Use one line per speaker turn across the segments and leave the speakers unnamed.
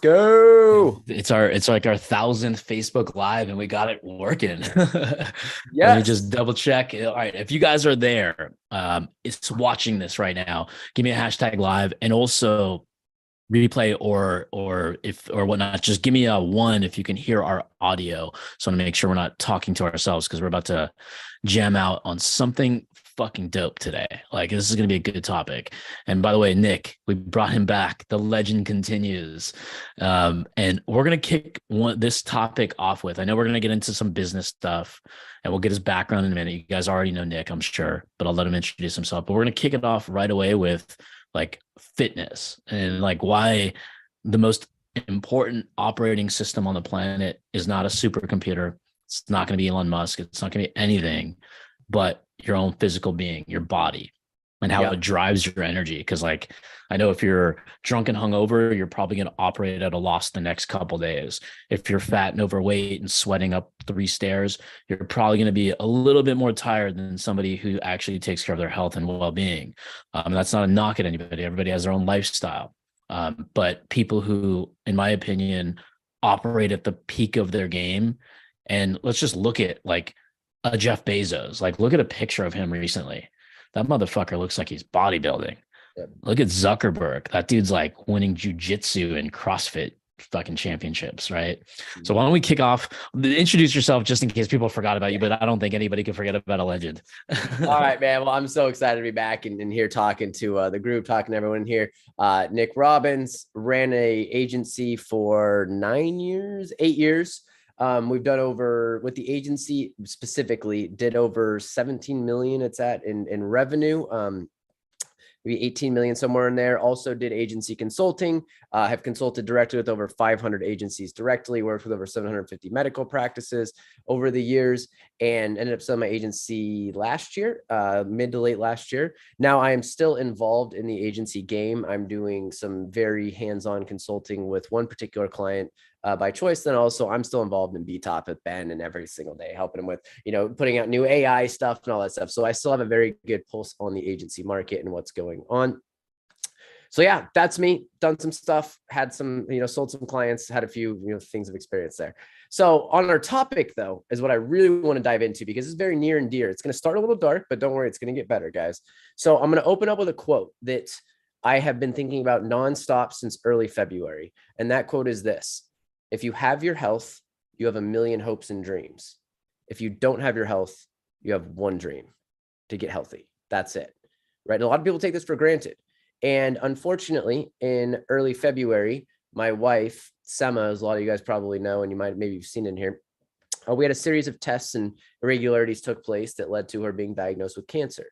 Go.
It's like our thousandth Facebook Live, and we got it working. Let me just
Yes.
double check. All right, if you guys are there, it's watching this right now. Give me a hashtag live, and also replay or if or whatnot. Just give me a one if you can hear our audio. So I want to make sure we're not talking to ourselves because we're about to jam out on something fucking dope today. Like this is gonna be a good topic. And by the way, Nick, we brought him back. The legend continues. And we're gonna kick this topic off with. I know we're gonna get into some business stuff, and we'll get his background in a minute. You guys already know Nick, I'm sure, but I'll let him introduce himself. But we're gonna kick it off right away with like fitness and like why the most important operating system on the planet is not a supercomputer. It's not going to be Elon Musk. It's not going to be anything but your own physical being, your body, and how it
Yep.
drives your energy. Because, like, I know if you're drunk and hungover, you're probably going to operate at a loss the next couple days. If you're fat and overweight and sweating up 3 stairs, you're probably going to be a little bit more tired than somebody who actually takes care of their health and well-being. That's not a knock at anybody. Everybody has their own lifestyle. But people who, in my opinion, operate at the peak of their game, and let's just look at like a Jeff Bezos. Like, look at a picture of him recently. That motherfucker looks like he's bodybuilding.
Yep.
Look at Zuckerberg. That dude's like winning jujitsu and CrossFit fucking championships, right? So why don't we kick off? Introduce yourself just in case people forgot about you, but I don't think anybody can forget about a legend.
All right, man. Well, I'm so excited to be back and here talking to the group, talking to everyone here. Nik Robbins ran a agency for 9 years, 8 years. We've done over with the agency specifically, did over 17 million. It's at in revenue. Maybe 18 million somewhere in there. Also did agency consulting, have consulted directly with over 500 agencies directly, worked with over 750 medical practices over the years, and ended up selling my agency last year, mid to late last year. Now I am still involved in the agency game. I'm doing some very hands-on consulting with one particular client by choice. Then also I'm still involved in BTOP with Ben and every single day, helping him with, putting out new AI stuff and all that stuff. So I still have a very good pulse on the agency market and what's going on. So yeah, that's me. Done some stuff, had some, sold some clients, had a few, things of experience there. So on our topic though, is what I really want to dive into because it's very near and dear. It's going to start a little dark, but don't worry, it's going to get better, guys. So I'm going to open up with a quote that I have been thinking about nonstop since early February. And that quote is this: if you have your health, you have a million hopes and dreams. If you don't have your health, you have one dream: to get healthy. That's it. Right. And a lot of people take this for granted. And unfortunately, in early February, my wife, Sema, as a lot of you guys probably know, and you might maybe you've seen it in here, we had a series of tests and irregularities took place that led to her being diagnosed with cancer.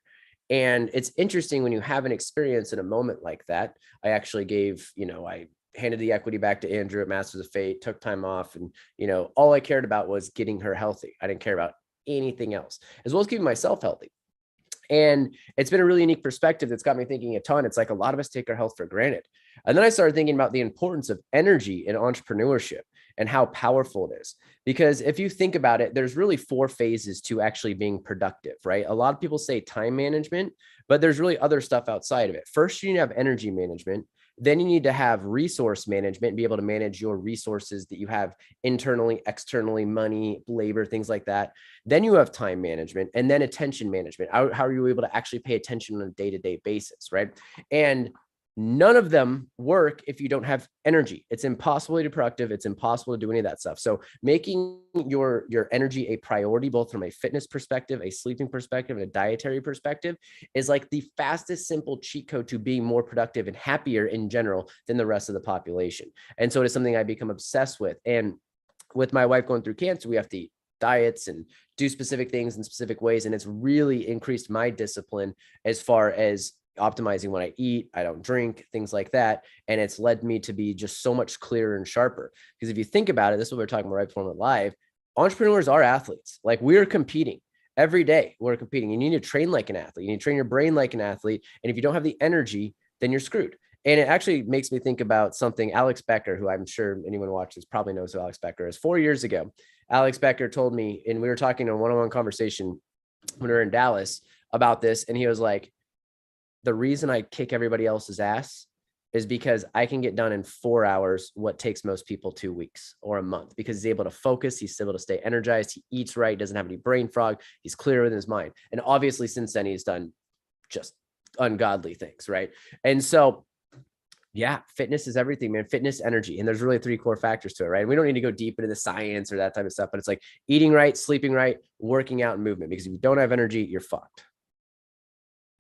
And it's interesting when you have an experience in a moment like that. I actually gave, I handed the equity back to Andrew at Masters of Fate, took time off, and all I cared about was getting her healthy. I didn't care about anything else, as well as keeping myself healthy. And it's been a really unique perspective that's got me thinking a ton. It's like a lot of us take our health for granted. And then I started thinking about the importance of energy in entrepreneurship and how powerful it is. Because if you think about it, there's really 4 phases to actually being productive, right? A lot of people say time management, but there's really other stuff outside of it. First, you need to have energy management. Then you need to have resource management and be able to manage your resources that you have internally, externally, money, labor, things like that. Then you have time management and then attention management. How are you able to actually pay attention on a day-to-day basis, right? And none of them work if you don't have energy. It's impossible to be productive. It's impossible to do any of that stuff. So making your energy a priority, both from a fitness perspective, a sleeping perspective, and a dietary perspective, is like the fastest, simple cheat code to being more productive and happier in general than the rest of the population. And so it is something I become obsessed with. And with my wife going through cancer, we have to eat diets and do specific things in specific ways. And it's really increased my discipline as far as optimizing what I eat. I don't drink, things like that. And it's led me to be just so much clearer and sharper. Because if you think about it, this is what we we're talking about right before we went live. Entrepreneurs are athletes. Like, we're competing every day. We're competing. You need to train like an athlete. You need to train your brain like an athlete. And if you don't have the energy, then you're screwed. And it actually makes me think about something Alex Becker, who I'm sure anyone watches probably knows who Alex Becker is. 4 years ago, Alex Becker told me, and we were talking in a one-on-one conversation when we were in Dallas about this. And he was like, the reason I kick everybody else's ass is because I can get done in 4 hours what takes most people 2 weeks or a month, because he's able to focus, he's able to stay energized, he eats right, doesn't have any brain fog, he's clear in his mind. And obviously since then he's done just ungodly things, right? And so yeah, fitness is everything, man. Fitness, energy. And there's really 3 core factors to it, right? We don't need to go deep into the science or that type of stuff, but it's like eating right, sleeping right, working out, and movement. Because if you don't have energy, you're fucked.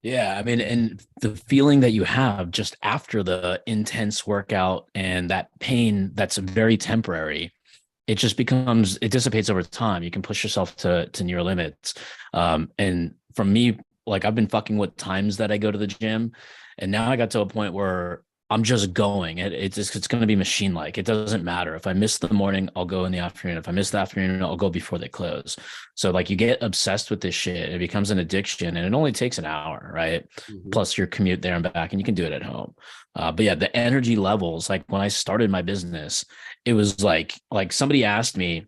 Yeah, I mean, and the feeling that you have just after the intense workout and that pain that's very temporary, it just becomes, it dissipates over time. You can push yourself to near limits. And for me, like I've been fucking with times that I go to the gym, and now I got to a point where I'm just going. It's going to be machine like. It doesn't matter if I miss the morning, I'll go in the afternoon. If I miss the afternoon, I'll go before they close. So like you get obsessed with this shit. It becomes an addiction, and it only takes an hour, right?
Mm-hmm.
Plus your commute there and back, and you can do it at home. But yeah, the energy levels. Like when I started my business, it was like somebody asked me,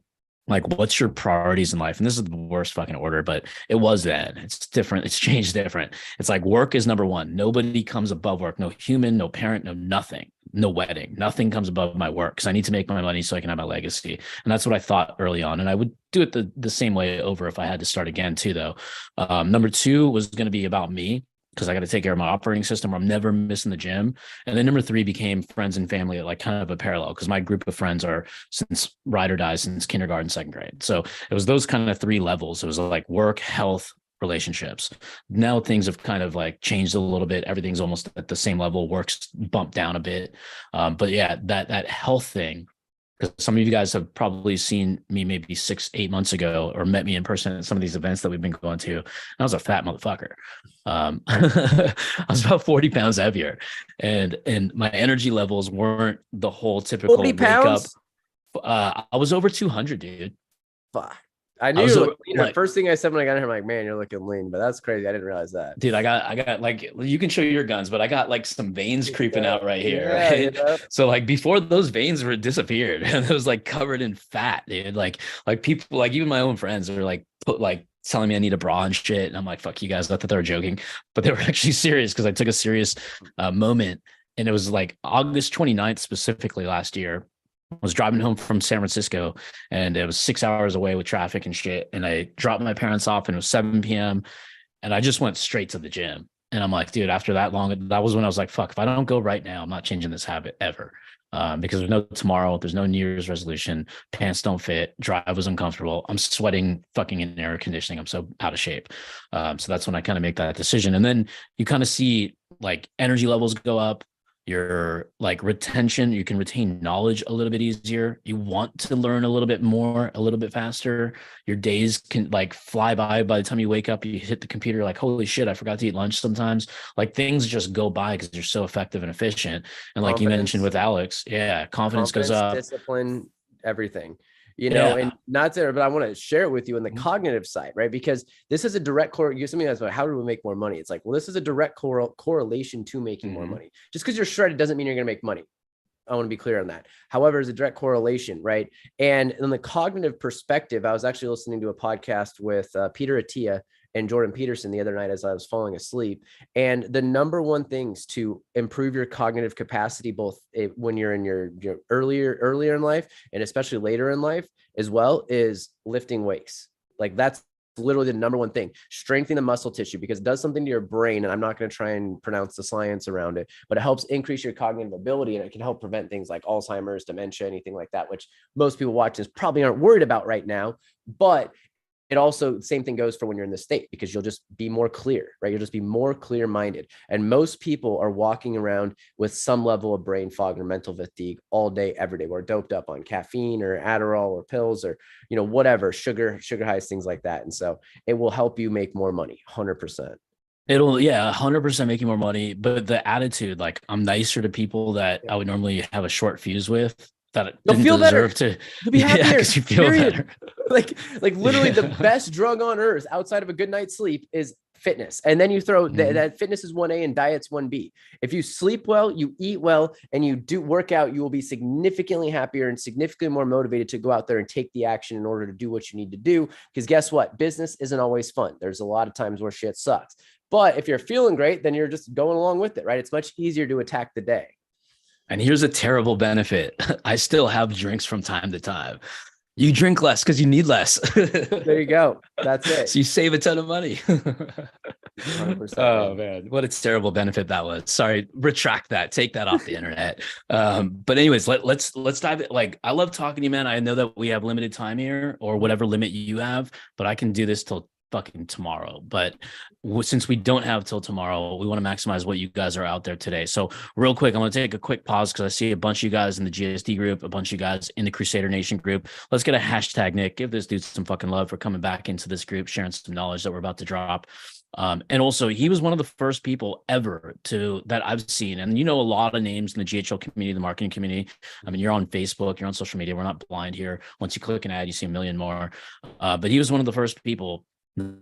like, what's your priorities in life? And this is the worst fucking order, but it was then. It's different. It's changed different. It's like work is number one. Nobody comes above work. No human, no parent, no nothing, no wedding. Nothing comes above my work because I need to make my money so I can have my legacy. And that's what I thought early on. And I would do it the same way over if I had to start again too, though. Number two was going to be about me, because I got to take care of my operating system where I'm never missing the gym. And then number three became friends and family, like kind of a parallel, because my group of friends are since ride or die since kindergarten, second grade. So it was those kind of 3 levels. It was like work, health, relationships. Now things have kind of like changed a little bit. Everything's almost at the same level. Work's bumped down a bit. But yeah, that health thing, because some of you guys have probably seen me maybe 6-8 months ago, or met me in person at some of these events that we've been going to. I was a fat motherfucker. I was about 40 pounds heavier, and my energy levels weren't the whole typical
40
wake
pounds?
up. I was over 200, dude.
Fuck. I knew you were looking leaner. First thing I said when I got here, I'm like, man, you're looking lean, but that's crazy. I didn't realize that.
Dude, I got like, you can show your guns, but I got like some veins creeping out right here.
Yeah,
Right?
you know?
So like before those veins were disappeared, and it was like covered in fat, dude. Like people, like even my own friends are like telling me I need a bra and shit. And I'm like, fuck you guys. I thought they were joking, but they were actually serious, because I took a serious moment. And it was like August 29th, specifically last year. I was driving home from San Francisco, and it was 6 hours away with traffic and shit. And I dropped my parents off, and it was 7 p.m. And I just went straight to the gym. And I'm like, dude, after that long, that was when I was like, fuck, if I don't go right now, I'm not changing this habit ever. Because there's no tomorrow, there's no New Year's resolution, pants don't fit, drive was uncomfortable, I'm sweating fucking in air conditioning, I'm so out of shape. So that's when I kind of make that decision. And then you kind of see like energy levels go up, your like retention, you can retain knowledge a little bit easier. You want to learn a little bit more, a little bit faster. Your days can like fly by the time you wake up, you hit the computer, like, holy shit, I forgot to eat lunch sometimes. Like things just go by because you're so effective and efficient. And like you mentioned with Alex, yeah, confidence goes up.
Discipline, everything. You know, and not there, but I want to share it with you on the cognitive side, right? Because this is a direct correlation. Something that's about how do we make more money? It's like, well, this is a direct correlation to making more money. Just because you're shredded doesn't mean you're going to make money. I want to be clear on that. However, there's a direct correlation, right? And in the cognitive perspective, I was actually listening to a podcast with Peter Attia and Jordan Peterson the other night as I was falling asleep. And the number one things to improve your cognitive capacity, both when you're in your earlier in life and especially later in life as well, is lifting weights. Like that's literally the number one thing. Strengthen the muscle tissue, because it does something to your brain. And I'm not going to try and pronounce the science around it, but it helps increase your cognitive ability, and it can help prevent things like Alzheimer's, dementia, anything like that, which most people watching this probably aren't worried about right now. But it also, same thing goes for when you're in the state, because you'll just be more clear, right? You'll just be more clear-minded. And most people are walking around with some level of brain fog or mental fatigue all day, every day. We're doped up on caffeine or Adderall or pills or, you know, whatever, sugar highs, things like that. And so it will help you make more money, 100%.
It'll, 100% making more money. But the attitude, like I'm nicer to people that I would normally have a short fuse with, that
you'll feel better.
You'll be happier. You feel better.
like literally the best drug on earth outside of a good night's sleep is fitness. And then you throw that fitness is 1A and diet's 1B. If you sleep well, you eat well, and you do work out, you will be significantly happier and significantly more motivated to go out there and take the action in order to do what you need to do. Because guess what? Business isn't always fun. There's a lot of times where shit sucks. But if you're feeling great, then you're just going along with it, right? It's much easier to attack the day.
And here's a terrible benefit. I still have drinks from time to time. You drink less because you need less.
There you go. That's it.
So you save a ton of money.
100%.
Oh man, what a terrible benefit that was. Sorry, retract that. Take that off the internet. But anyways, let's dive it. Like, I love talking to you, man. I know that we have limited time here, or whatever limit you have, but I can do this till fucking tomorrow. But since we don't have till tomorrow, we want to maximize what you guys are out there today. So real quick, I'm going to take a quick pause because I see a bunch of you guys in the GSD group, a bunch of you guys in the Crusader Nation group. Let's get a hashtag, Nick. Give this dude some fucking love for coming back into this group, sharing some knowledge that we're about to drop. And also, he was one of the first people ever that I've seen. And you know, a lot of names in the GHL community, the marketing community. I mean, you're on Facebook, you're on social media. We're not blind here. Once you click an ad, you see a million more. But he was one of the first people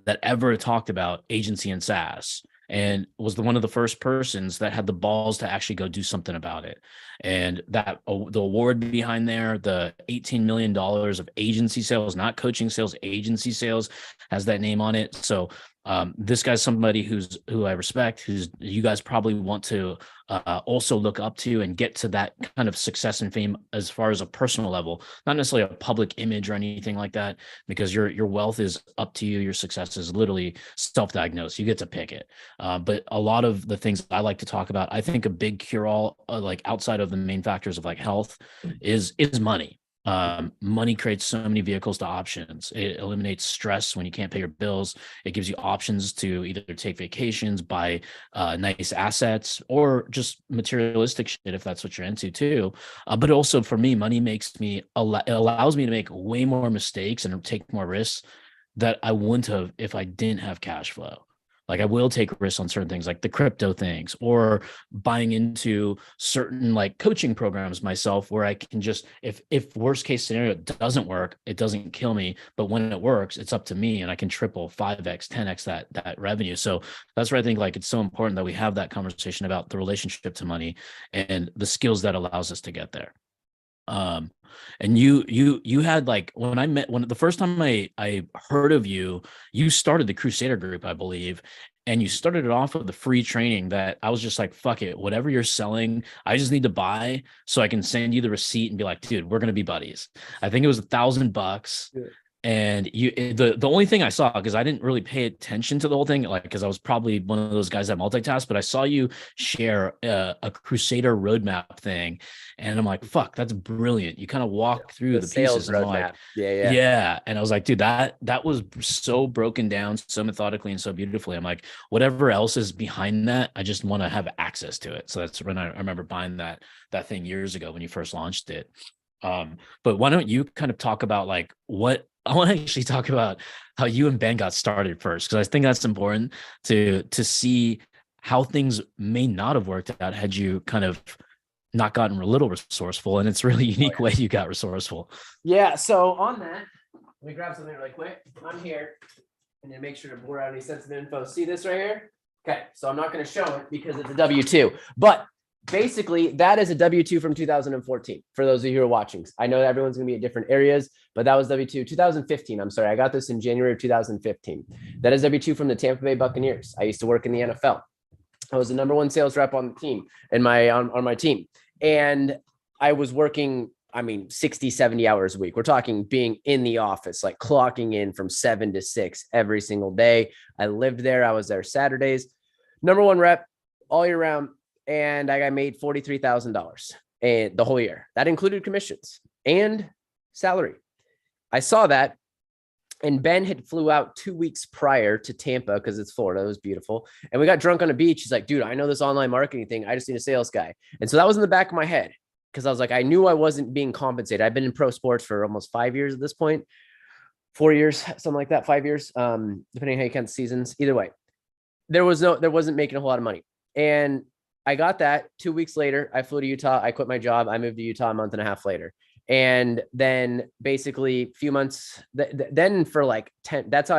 that ever talked about agency and SaaS, and was one of the first persons that had the balls to actually go do something about it. And that the award behind there, the $18 million of agency sales, not coaching sales, agency sales, has that name on it. So this guy's somebody who I respect, who's you guys probably want to also look up to and get to that kind of success and fame as far as a personal level, not necessarily a public image or anything like that, because your wealth is up to you. Your success is literally self-diagnosed. You get to pick it. But a lot of the things I like to talk about, I think a big cure-all, like outside of the main factors of like health, is money. Money creates so many vehicles to options. It eliminates stress when you can't pay your bills. It gives you options to either take vacations, buy nice assets, or just materialistic shit if that's what you're into too. But also for me, money it allows me to make way more mistakes and take more risks that I wouldn't have if I didn't have cash flow. Like, I will take risks on certain things like the crypto things, or buying into certain like coaching programs myself, where I can just, if worst case scenario doesn't work, it doesn't kill me. But when it works, it's up to me, and I can triple, 5x, 10x that revenue. So that's where I think like it's so important that we have that conversation about the relationship to money and the skills that allows us to get there. And you had, like, when the first time I heard of you, you started the Crusader group, I believe, and you started it off with the free training that I was just like, fuck it, whatever you're selling, I just need to buy so I can send you the receipt and be like, dude, we're going to be buddies. I think it was $1,000. Yeah. And the only thing I saw, because I didn't really pay attention to the whole thing, like, because I was probably one of those guys that multitask, but I saw you share a Crusader roadmap thing, and I'm like, fuck, that's brilliant. You kind of walk through the pieces, and I'm like, yeah. And I was like, dude, that was so broken down, so methodically and so beautifully. I'm like, whatever else is behind that, I just want to have access to it. So that's when I remember buying that thing years ago when you first launched it. But why don't you kind of talk about like I want to actually talk about how you and Ben got started first, because I think that's important to see how things may not have worked out had you kind of not gotten a little resourceful. And it's really unique way you got resourceful.
Yeah. So on that, let me grab something really quick. I'm here, and then make sure to blur out any sensitive info. See this right here? Okay. So I'm not going to show it because it's a W-2, but basically, that is a W-2 from 2014. For those of you who are watching, I know everyone's going to be at different areas, but that was W-2 2015. I'm sorry, I got this in January of 2015. That is W-2 from the Tampa Bay Buccaneers. I used to work in the NFL. I was the #1 sales rep on the team, on my team, and I was working, 60, 70 hours a week. We're talking being in the office, like clocking in from 7 to 6 every single day. I lived there. I was there Saturdays. #1 rep all year round. And I made $43,000 and the whole year. That included commissions and salary. I saw that, and Ben had flew out 2 weeks prior to Tampa because it's Florida. It was beautiful. And we got drunk on a beach. He's like, dude, I know this online marketing thing. I just need a sales guy. And so that was in the back of my head, because I was like, I knew I wasn't being compensated. I've been in pro sports for almost 5 years at this point, 4 years, something like that, 5 years, depending on how you count the seasons. Either way, there wasn't making a whole lot of money. And I got that 2 weeks later. I flew to Utah. I quit my job. I moved to Utah a month and a half later. And then basically a few months, then for like 10, that's how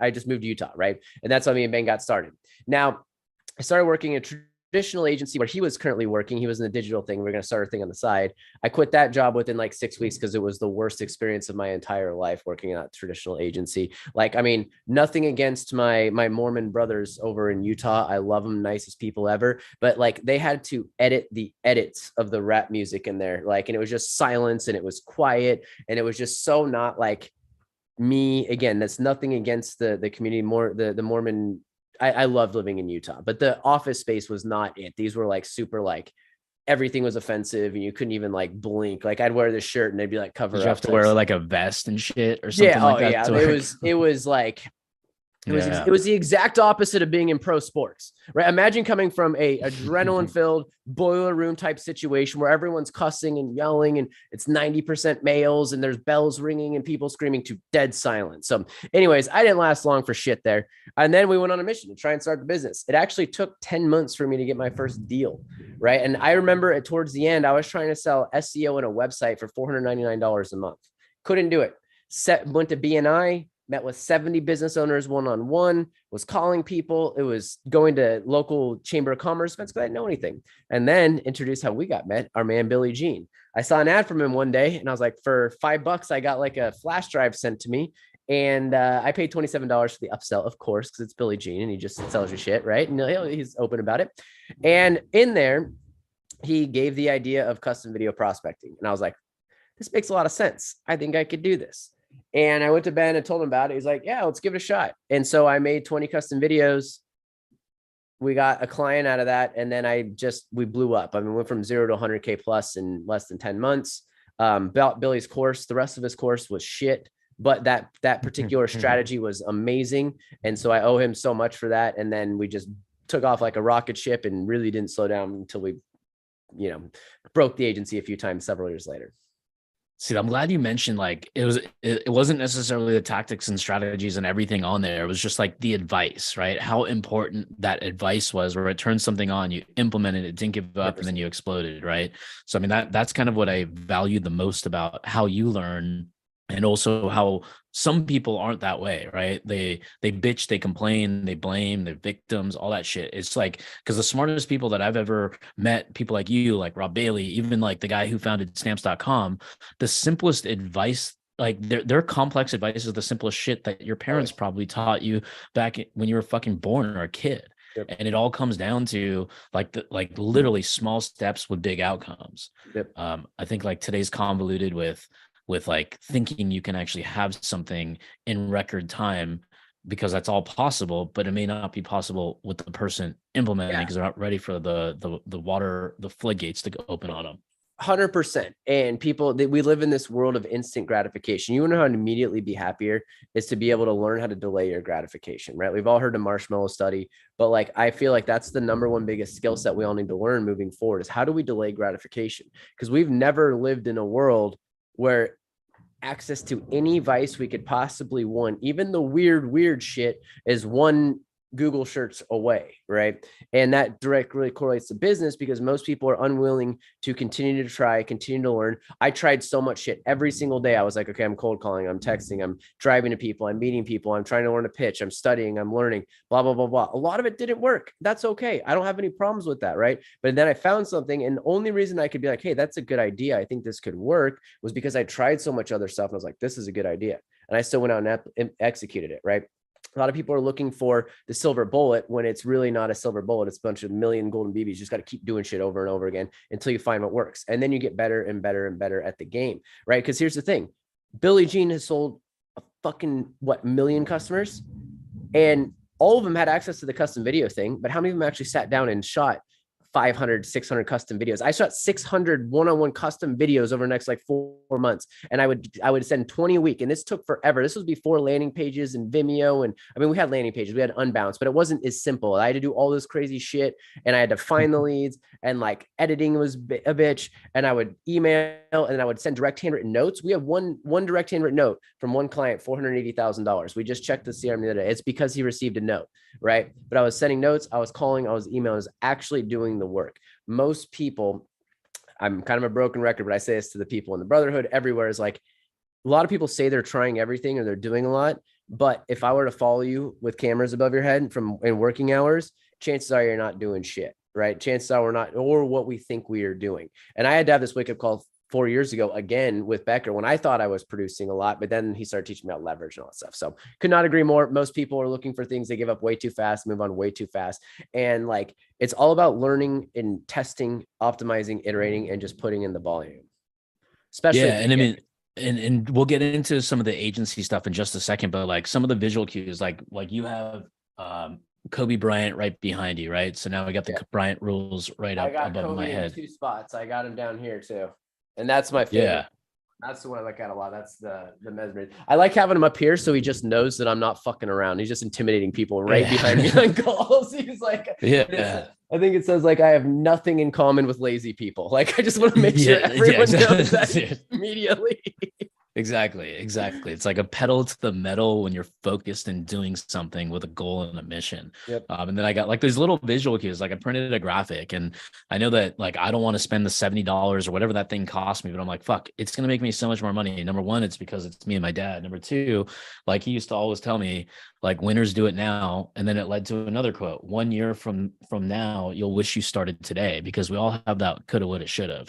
I just moved to Utah. Right. And that's how me and Ben got started. Now I started working a traditional agency where he was currently working. He was in the digital thing. We are going to start a thing on the side. I quit that job within like 6 weeks because it was the worst experience of my entire life working in that traditional agency. Like, I mean, nothing against my Mormon brothers over in Utah. I love them, nicest people ever. But like, they had to edit the edits of the rap music in there. Like, and it was just silence and it was quiet and it was just so not like me. Again, that's nothing against the community, more the Mormon. I loved living in Utah, but the office space was not it. These were like super, like everything was offensive and you couldn't even like blink. Like I'd wear this shirt and they'd be like cover
Did
up.
you have to wear like a vest and shit or something like that?
Yeah. It was like, it was the exact opposite of being in pro sports, right? Imagine coming from a adrenaline filled boiler room type situation where everyone's cussing and yelling and it's 90% males and there's bells ringing and people screaming to dead silence. So anyways, I didn't last long for shit there. And then we went on a mission to try and start the business. It actually took 10 months for me to get my first deal, right? And I remember it towards the end, I was trying to sell SEO in a website for $499 a month. Couldn't do it. Went to BNI, met with 70 business owners one-on-one, was calling people. It was going to local chamber of commerce events because I didn't know anything. And then introduced how we got met, our man, Billy Jean. I saw an ad from him one day and I was like, for $5, I got like a flash drive sent to me. And I paid $27 for the upsell, of course, because it's Billy Jean and he just sells you shit, right? And he's open about it. And in there, he gave the idea of custom video prospecting. And I was like, this makes a lot of sense. I think I could do this. And I went to Ben and told him about it. He's like, yeah, let's give it a shot. And so I made 20 custom videos. We got a client out of that. And then we blew up. I mean, we went from 0 to 100K plus in less than 10 months. Billy's course, the rest of his course was shit, but that particular strategy was amazing. And so I owe him so much for that. And then we just took off like a rocket ship and really didn't slow down until we, broke the agency a few times several years later.
See, I'm glad you mentioned like it wasn't necessarily the tactics and strategies and everything on there. It was just like the advice, right? How important that advice was, where it turned something on, you implemented it, didn't give up, 100%. And then you exploded, right? So I mean that's kind of what I value the most about how you learn, and also how some people aren't that way, right? They bitch, they complain, they blame, they're victims, all that shit. It's like, because the smartest people that I've ever met, people like you, like Rob Bailey, even like the guy who founded stamps.com, the simplest advice, like their complex advice is the simplest shit that your parents probably taught you back when you were fucking born or a kid. Yep. And it all comes down to like literally small steps with big outcomes. Yep. I think like today's convoluted with like thinking you can actually have something in record time, because that's all possible, but it may not be possible with the person implementing because they're not ready for the floodgates to go open on them.
100%. And we live in this world of instant gratification. You know how to immediately be happier is to be able to learn how to delay your gratification, right? We've all heard the marshmallow study, but like, I feel like that's the number one biggest skill set we all need to learn moving forward is how do we delay gratification? Because we've never lived in a world where access to any vice we could possibly want, even the weird shit, is one Google search away, right? And that directly correlates to business because most people are unwilling to continue to try, continue to learn. I tried so much shit every single day. I was like, okay, I'm cold calling, I'm texting, I'm driving to people, I'm meeting people, I'm trying to learn a pitch, I'm studying, I'm learning, blah, blah, blah, blah. A lot of it didn't work. That's okay. I don't have any problems with that, right? But then I found something, and the only reason I could be like, hey, that's a good idea, I think this could work, was because I tried so much other stuff. And I was like, this is a good idea. And I still went out and executed it, right? A lot of people are looking for the silver bullet when it's really not a silver bullet. It's a bunch of million golden BBs. You just got to keep doing shit over and over again until you find what works. And then you get better and better and better at the game, right? Because here's the thing. Billy Jean has sold a fucking, million customers? And all of them had access to the custom video thing, but how many of them actually sat down and shot 500, 600 custom videos? I shot 600 one-on-one custom videos over the next like 4 months. And I would send 20 a week. And this took forever. This was before landing pages and Vimeo. And I mean, we had landing pages, we had Unbounce, but it wasn't as simple. I had to do all this crazy shit and I had to find the leads, and like editing was a bitch. And I would email and I would send direct handwritten notes. We have one direct handwritten note from one client, $480,000. We just checked the CRM the other day. It's because he received a note, right? But I was sending notes, I was calling, I was emailing, I was actually doing the work. Most people, I'm kind of a broken record, but I say this to the people in the brotherhood everywhere, is like, a lot of people say they're trying everything or they're doing a lot, but if I were to follow you with cameras above your head in working hours, chances are you're not doing shit. right? Chances are we're not, or what we think we are doing. And I had to have this wake up call 4 years ago, again, with Becker, when I thought I was producing a lot, but then he started teaching me about leverage and all that stuff. So could not agree more. Most people are looking for things they give up way too fast, move on way too fast. And like, it's all about learning and testing, optimizing, iterating, and just putting in the volume. Especially,
yeah. And I mean, and we'll get into some of the agency stuff in just a second, but like some of the visual cues, like you have Kobe Bryant right behind you, right? So now we got the Bryant rules right up above
Kobe
my head.
in 2 spots. I got him down here too. And that's my favorite. Yeah. That's the one I look at a lot. That's the mesmerism. I like having him up here so he just knows that I'm not fucking around. He's just intimidating people right behind me on calls. He's like, I think it says like I have nothing in common with lazy people. Like I just want to make sure everyone knows that immediately.
Exactly. It's like a pedal to the metal when you're focused and doing something with a goal and a mission.
Yep.
And then I got like these little visual cues, like I printed a graphic and I know that like, I don't want to spend the $70 or whatever that thing cost me, but I'm like, fuck, it's going to make me so much more money. Number one, it's because it's me and my dad. Number two, like he used to always tell me, like winners do it now. And then it led to another quote, 1 year from now, you'll wish you started today, because we all have that coulda, woulda, shoulda.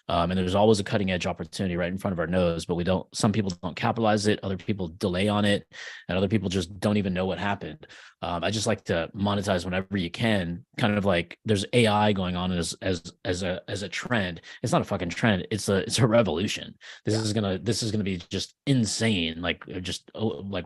And there's always a cutting edge opportunity right in front of our nose, but some people don't capitalize it. Other people delay on it, and other people just don't even know what happened. I just like to monetize whenever you can. Kind of like there's AI going on as a trend. It's not a fucking trend. It's a revolution. This is gonna be just insane. Like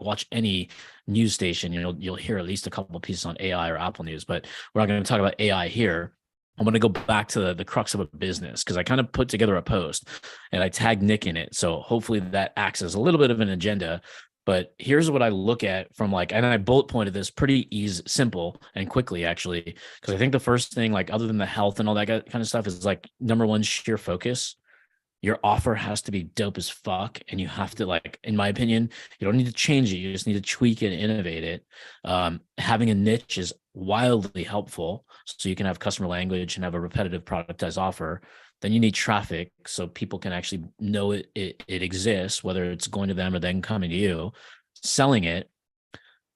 watch any news station, you'll hear at least a couple of pieces on AI or Apple News, but we're not going to talk about AI here. I'm going to go back to the crux of a business, because I kind of put together a post and I tagged Nik in it. So hopefully that acts as a little bit of an agenda. But here's what I look at from like, and I bullet pointed this pretty simple and quickly, actually, because I think the first thing, like other than the health and all that kind of stuff, is like number one, sheer focus. Your offer has to be dope as fuck. And you have to, like, in my opinion, you don't need to change it. You just need to tweak it and innovate it. Having a niche is wildly helpful. So you can have customer language and have a repetitive productized offer. Then you need traffic so people can actually know it exists, whether it's going to them or then coming to you, selling it.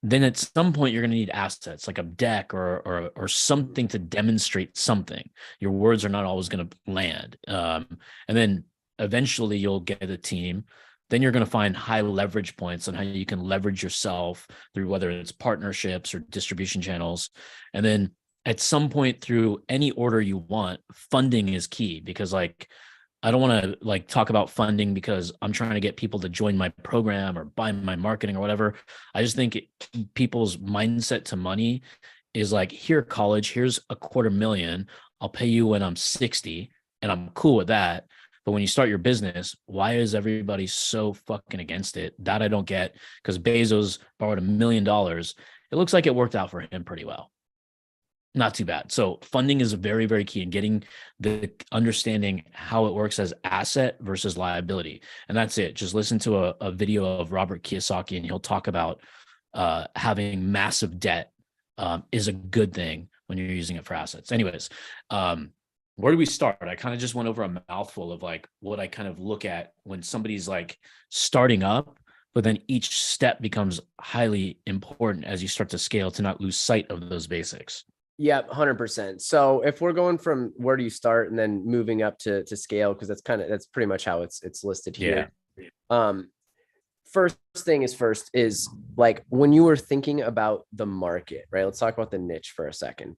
Then at some point you're going to need assets like a deck or something to demonstrate something. Your words are not always going to land. And then eventually you'll get a team. Then you're going to find high leverage points on how you can leverage yourself through whether it's partnerships or distribution channels. And then at some point through any order you want, funding is key, because like, I don't want to like talk about funding because I'm trying to get people to join my program or buy my marketing or whatever. I just think people's mindset to money is like, here, college, here's $250,000. I'll pay you when I'm 60, and I'm cool with that. But when you start your business, why is everybody so fucking against it? That I don't get, because Bezos borrowed $1 million. It looks like it worked out for him pretty well. Not too bad. So funding is very, very key in getting the understanding how it works as asset versus liability. And that's it. Just listen to a video of Robert Kiyosaki, and he'll talk about having massive debt is a good thing when you're using it for assets. Anyways, where do we start? I kind of just went over a mouthful of like what I kind of look at when somebody's like starting up, but then each step becomes highly important as you start to scale, to not lose sight of those basics.
Yeah, 100%. So if we're going from where do you start and then moving up to scale, because that's pretty much how it's listed here. Yeah. First is like when you were thinking about the market, right? Let's talk about the niche for a second.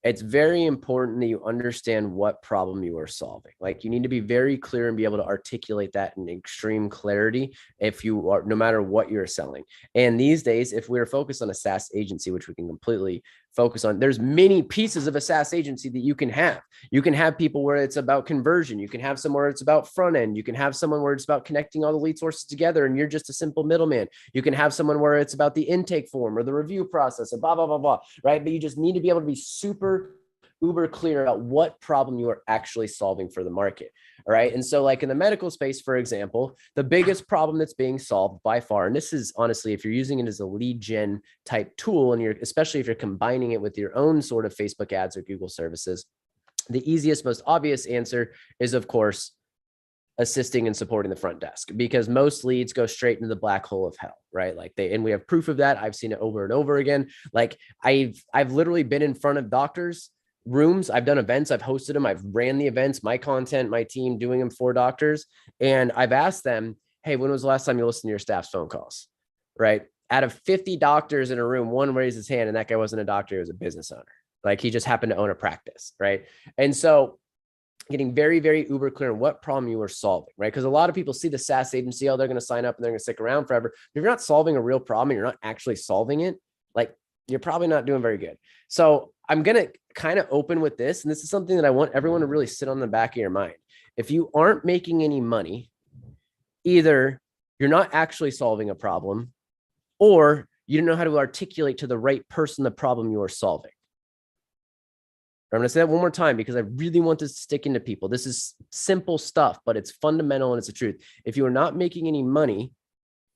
It's very important that you understand what problem you are solving. Like you need to be very clear and be able to articulate that in extreme clarity if you are, no matter what you're selling. And these days, if we're focused on a SaaS agency, which we can completely focus on, there's many pieces of a SaaS agency that you can have. You can have people where it's about conversion. You can have somewhere it's about front end. You can have someone where it's about connecting all the lead sources together and you're just a simple middleman. You can have someone where it's about the intake form or the review process and blah, blah, blah, blah, right? But you just need to be able to be super uber clear about what problem you are actually solving for the market. All right. And so like in the medical space, for example, the biggest problem that's being solved by far, and this is honestly, if you're using it as a lead gen type tool, and especially if you're combining it with your own sort of Facebook ads or Google services, the easiest, most obvious answer is, of course, assisting and supporting the front desk, because most leads go straight into the black hole of hell, right? Like and we have proof of that. I've seen it over and over again. Like I've literally been in front of doctors rooms. I've done events. I've hosted them. I've ran the events, my content, my team doing them for doctors. And I've asked them, hey, when was the last time you listened to your staff's phone calls? Right. Out of 50 doctors in a room, one raised his hand, and that guy wasn't a doctor. He was a business owner. Like he just happened to own a practice. Right. And so getting very, very uber clear on what problem you are solving, right? Because a lot of people see the SaaS agency, oh, they're going to sign up and they're going to stick around forever. But if you're not solving a real problem and you're not actually solving it, like you're probably not doing very good. So I'm going to kind of open with this. And this is something that I want everyone to really sit on the back of your mind. If you aren't making any money, either you're not actually solving a problem, or you don't know how to articulate to the right person the problem you are solving. I'm going to say that one more time because I really want this to stick into people. This is simple stuff, but it's fundamental and it's the truth. If you are not making any money,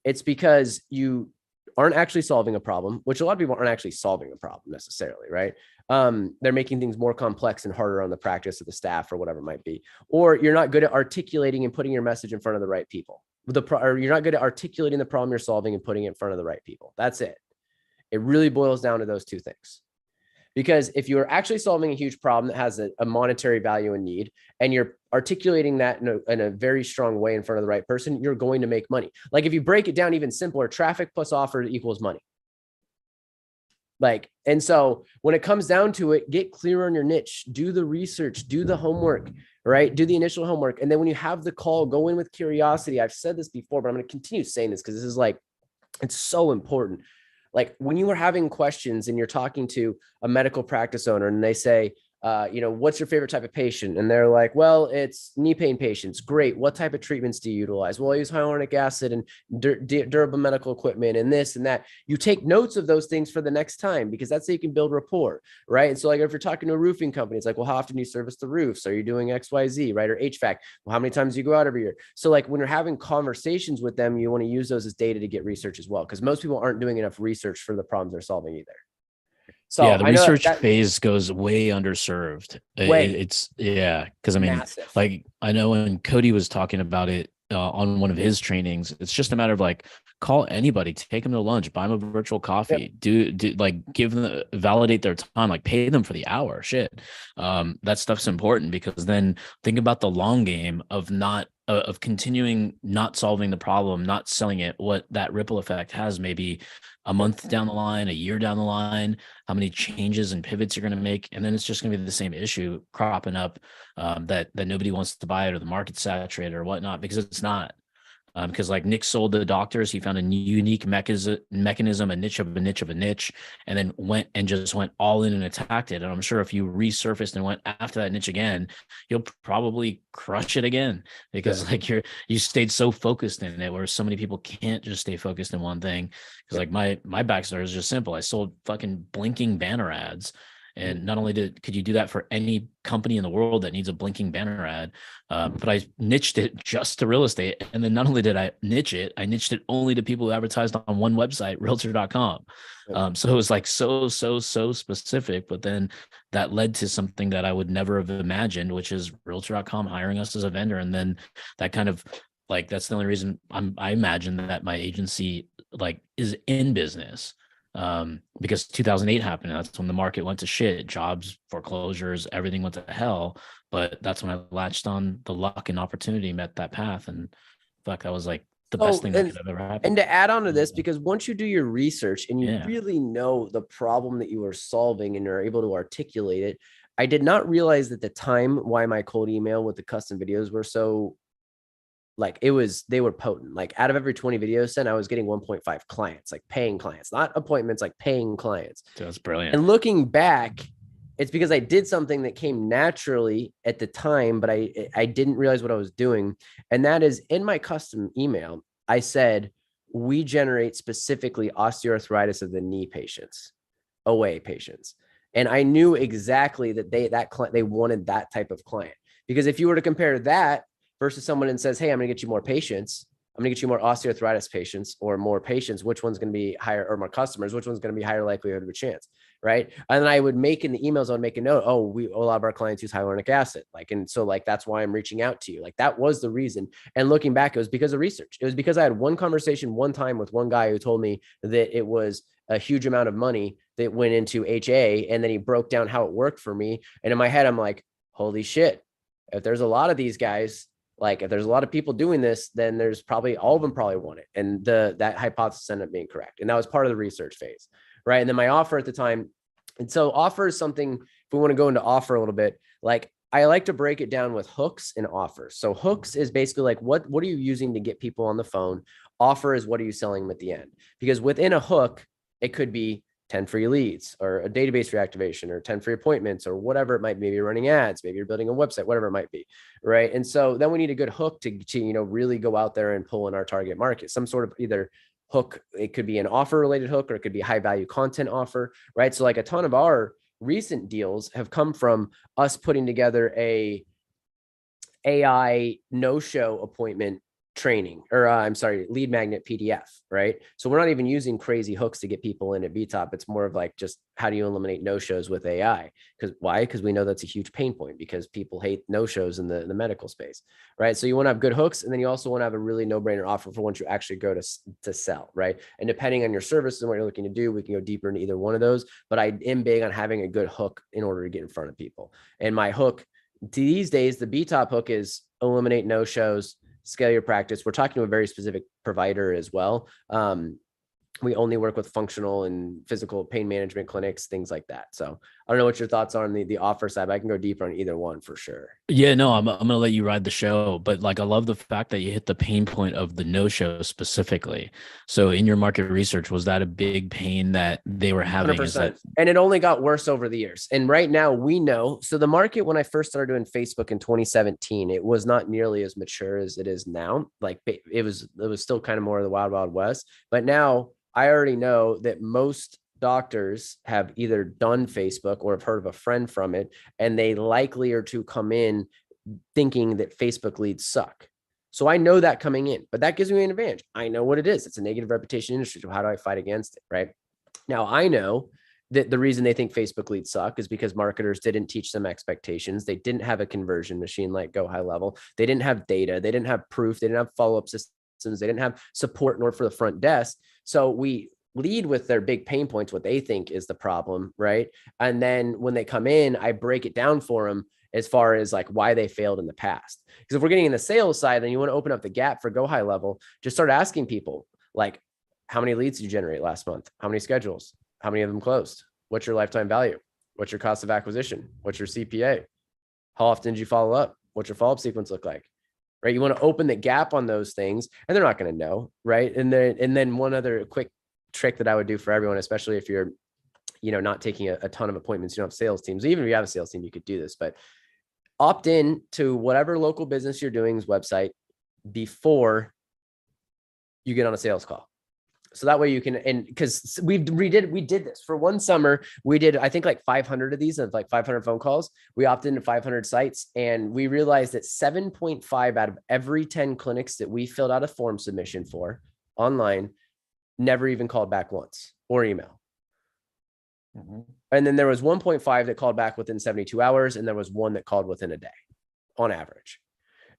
it's because you aren't actually solving a problem, which a lot of people aren't actually solving a problem necessarily, right? They're making things more complex and harder on the practice of the staff or whatever it might be. Or you're not good at articulating and putting your message in front of the right people. Or you're not good at articulating the problem you're solving and putting it in front of the right people. That's it. It really boils down to those two things. Because if you're actually solving a huge problem that has a monetary value and need, and you're articulating that in a very strong way in front of the right person, you're going to make money. Like if you break it down even simpler, traffic plus offer equals money. Like, and so when it comes down to it, get clear on your niche, do the research, do the homework, right? Do the initial homework. And then when you have the call, go in with curiosity. I've said this before, but I'm going to continue saying this because this is like, it's so important. Like when you are having questions and you're talking to a medical practice owner and they say, what's your favorite type of patient? And they're like, well, it's knee pain patients. Great. What type of treatments do you utilize? Well, I use hyaluronic acid and durable medical equipment and this and that. You take notes of those things for the next time because that's how you can build rapport, right? And so like if you're talking to a roofing company, it's like, well, how often do you service the roofs? Are you doing XYZ, right? Or HVAC? Well, how many times do you go out every year? So like when you're having conversations with them, you want to use those as data to get research as well, because most people aren't doing enough research for the problems they're solving either. So
yeah, the research phase goes way underserved. It's because I mean, massive. Like I know when Cody was talking about it on one of his trainings, it's just a matter of like call anybody, take them to lunch, buy them a virtual coffee, do like give them, validate their time, like pay them for the hour. Shit, that stuff's important because then think about the long game of of continuing not solving the problem, not selling it, what that ripple effect has maybe a month down the line, a year down the line, how many changes and pivots you're going to make. And then it's just going to be the same issue cropping up that nobody wants to buy it or the market's saturated or whatnot, because it's not. Because like Nik sold the doctors, he found a unique mechanism, a niche of a niche of a niche, and then went all in and attacked it. And I'm sure if you resurfaced and went after that niche again, you'll probably crush it again because like you stayed so focused in it, where so many people can't just stay focused in one thing. Because like my backstory is just simple. I sold fucking blinking banner ads. And not only could you do that for any company in the world that needs a blinking banner ad, but I niched it just to real estate. And then not only did I niched it only to people who advertised on one website, realtor.com. So it was like so specific, but then that led to something that I would never have imagined, which is realtor.com hiring us as a vendor. And then that kind of like, that's the only reason I imagine that my agency like is in business. Because 2008 happened. And that's when the market went to shit, jobs, foreclosures, everything went to hell. But that's when I latched on the luck and opportunity, met that path. And fuck, that was like the best thing that could have ever happened.
And to add on to this, because once you do your research and you really know the problem that you are solving and you're able to articulate it, I did not realize at the time why my cold email with the custom videos were so like they were potent. Like out of every 20 videos sent, I was getting 1.5 clients, like paying clients, not appointments, like paying clients.
That's brilliant.
And looking back, it's because I did something that came naturally at the time, but I didn't realize what I was doing. And that is in my custom email, I said, we generate specifically osteoarthritis of the knee patients, OA patients. And I knew exactly that they wanted that type of client, because if you were to compare that versus someone and says, hey, I'm going to get you more patients, I'm going to get you more osteoarthritis patients or more patients, which one's going to be higher, or more customers, which one's going to be higher likelihood of a chance? right? And then I would make in the emails, I would make a note, oh, a lot of our clients use hyaluronic acid. Like, and so like, that's why I'm reaching out to you. Like that was the reason. And looking back, it was because of research. It was because I had one conversation one time with one guy who told me that it was a huge amount of money that went into HA. And then he broke down how it worked for me. And in my head, I'm like, holy shit, if there's a lot of these guys, like if there's a lot of people doing this, then there's probably all of them probably want it. And that hypothesis ended up being correct. And that was part of the research phase, right? And then my offer at the time. And so offer is something, if we want to go into offer a little bit, like I like to break it down with hooks and offers. So hooks is basically like, what are you using to get people on the phone? Offer is what are you selling them at the end? Because within a hook, it could be 10 free leads or a database reactivation or 10 free appointments or whatever it might be. Maybe you're running ads, maybe you're building a website, whatever it might be. Right. And so then we need a good hook to really go out there and pull in our target market, some sort of either hook. It could be an offer related hook, or it could be high value content offer. Right. So like a ton of our recent deals have come from us putting together a AI no-show appointment training, or lead magnet PDF, right? So we're not even using crazy hooks to get people in at BTOP. It's more of like, just how do you eliminate no-shows with AI? Because we know that's a huge pain point, because people hate no-shows in the medical space, right? So you want to have good hooks, and then you also want to have a really no-brainer offer for once you actually go to sell, right? And depending on your services and what you're looking to do, we can go deeper into either one of those, but I am big on having a good hook in order to get in front of people. And my hook these days, the BTOP hook is eliminate no-shows, scale your practice. We're talking to a very specific provider as well. We only work with functional and physical pain management clinics, things like that. So I don't know what your thoughts are on the offer side, but I can go deeper on either one for sure.
Yeah, no, I'm going to let you ride the show, but like, I love the fact that you hit the pain point of the no-show specifically. So in your market research, was that a big pain that they were having?
100%. And it only got worse over the years. And right now we know, so the market, when I first started doing Facebook in 2017, it was not nearly as mature as it is now. Like it was still kind of more of the wild, wild west, but now I already know that most doctors have either done Facebook or have heard of a friend from it, and they likely are to come in thinking that Facebook leads suck. So I know that coming in, but that gives me an advantage. I know what it is. It's a negative reputation industry. So how do I fight against it? Right now, I know that the reason they think Facebook leads suck is because marketers didn't teach them expectations. They didn't have a conversion machine like Go High Level. They didn't have data. They didn't have proof. They didn't have follow-up systems. They didn't have support nor for the front desk. So we lead with their big pain points, what they think is the problem, right? And then when they come in, I break it down for them as far as like why they failed in the past. Because if we're getting in the sales side, then you want to open up the gap for Go High Level. Just start asking people like, how many leads did you generate last month? How many schedules? How many of them closed? What's your lifetime value? What's your cost of acquisition? What's your CPA? How often did you follow up? What's your follow-up sequence look like? Right? You want to open the gap on those things, and they're not going to know, right? And then one other quick trick that I would do for everyone, especially if you're, not taking a ton of appointments, you don't have sales teams. Even if you have a sales team, you could do this, but opt in to whatever local business you're doing's website before you get on a sales call. So that way you can, and because we did this for one summer, we did, I think like 500 of these, of like 500 phone calls. We opted into 500 sites, and we realized that 7.5 out of every 10 clinics that we filled out a form submission for online never even called back once or email. Mm-hmm. And then there was 1.5 that called back within 72 hours. And there was one that called within a day on average.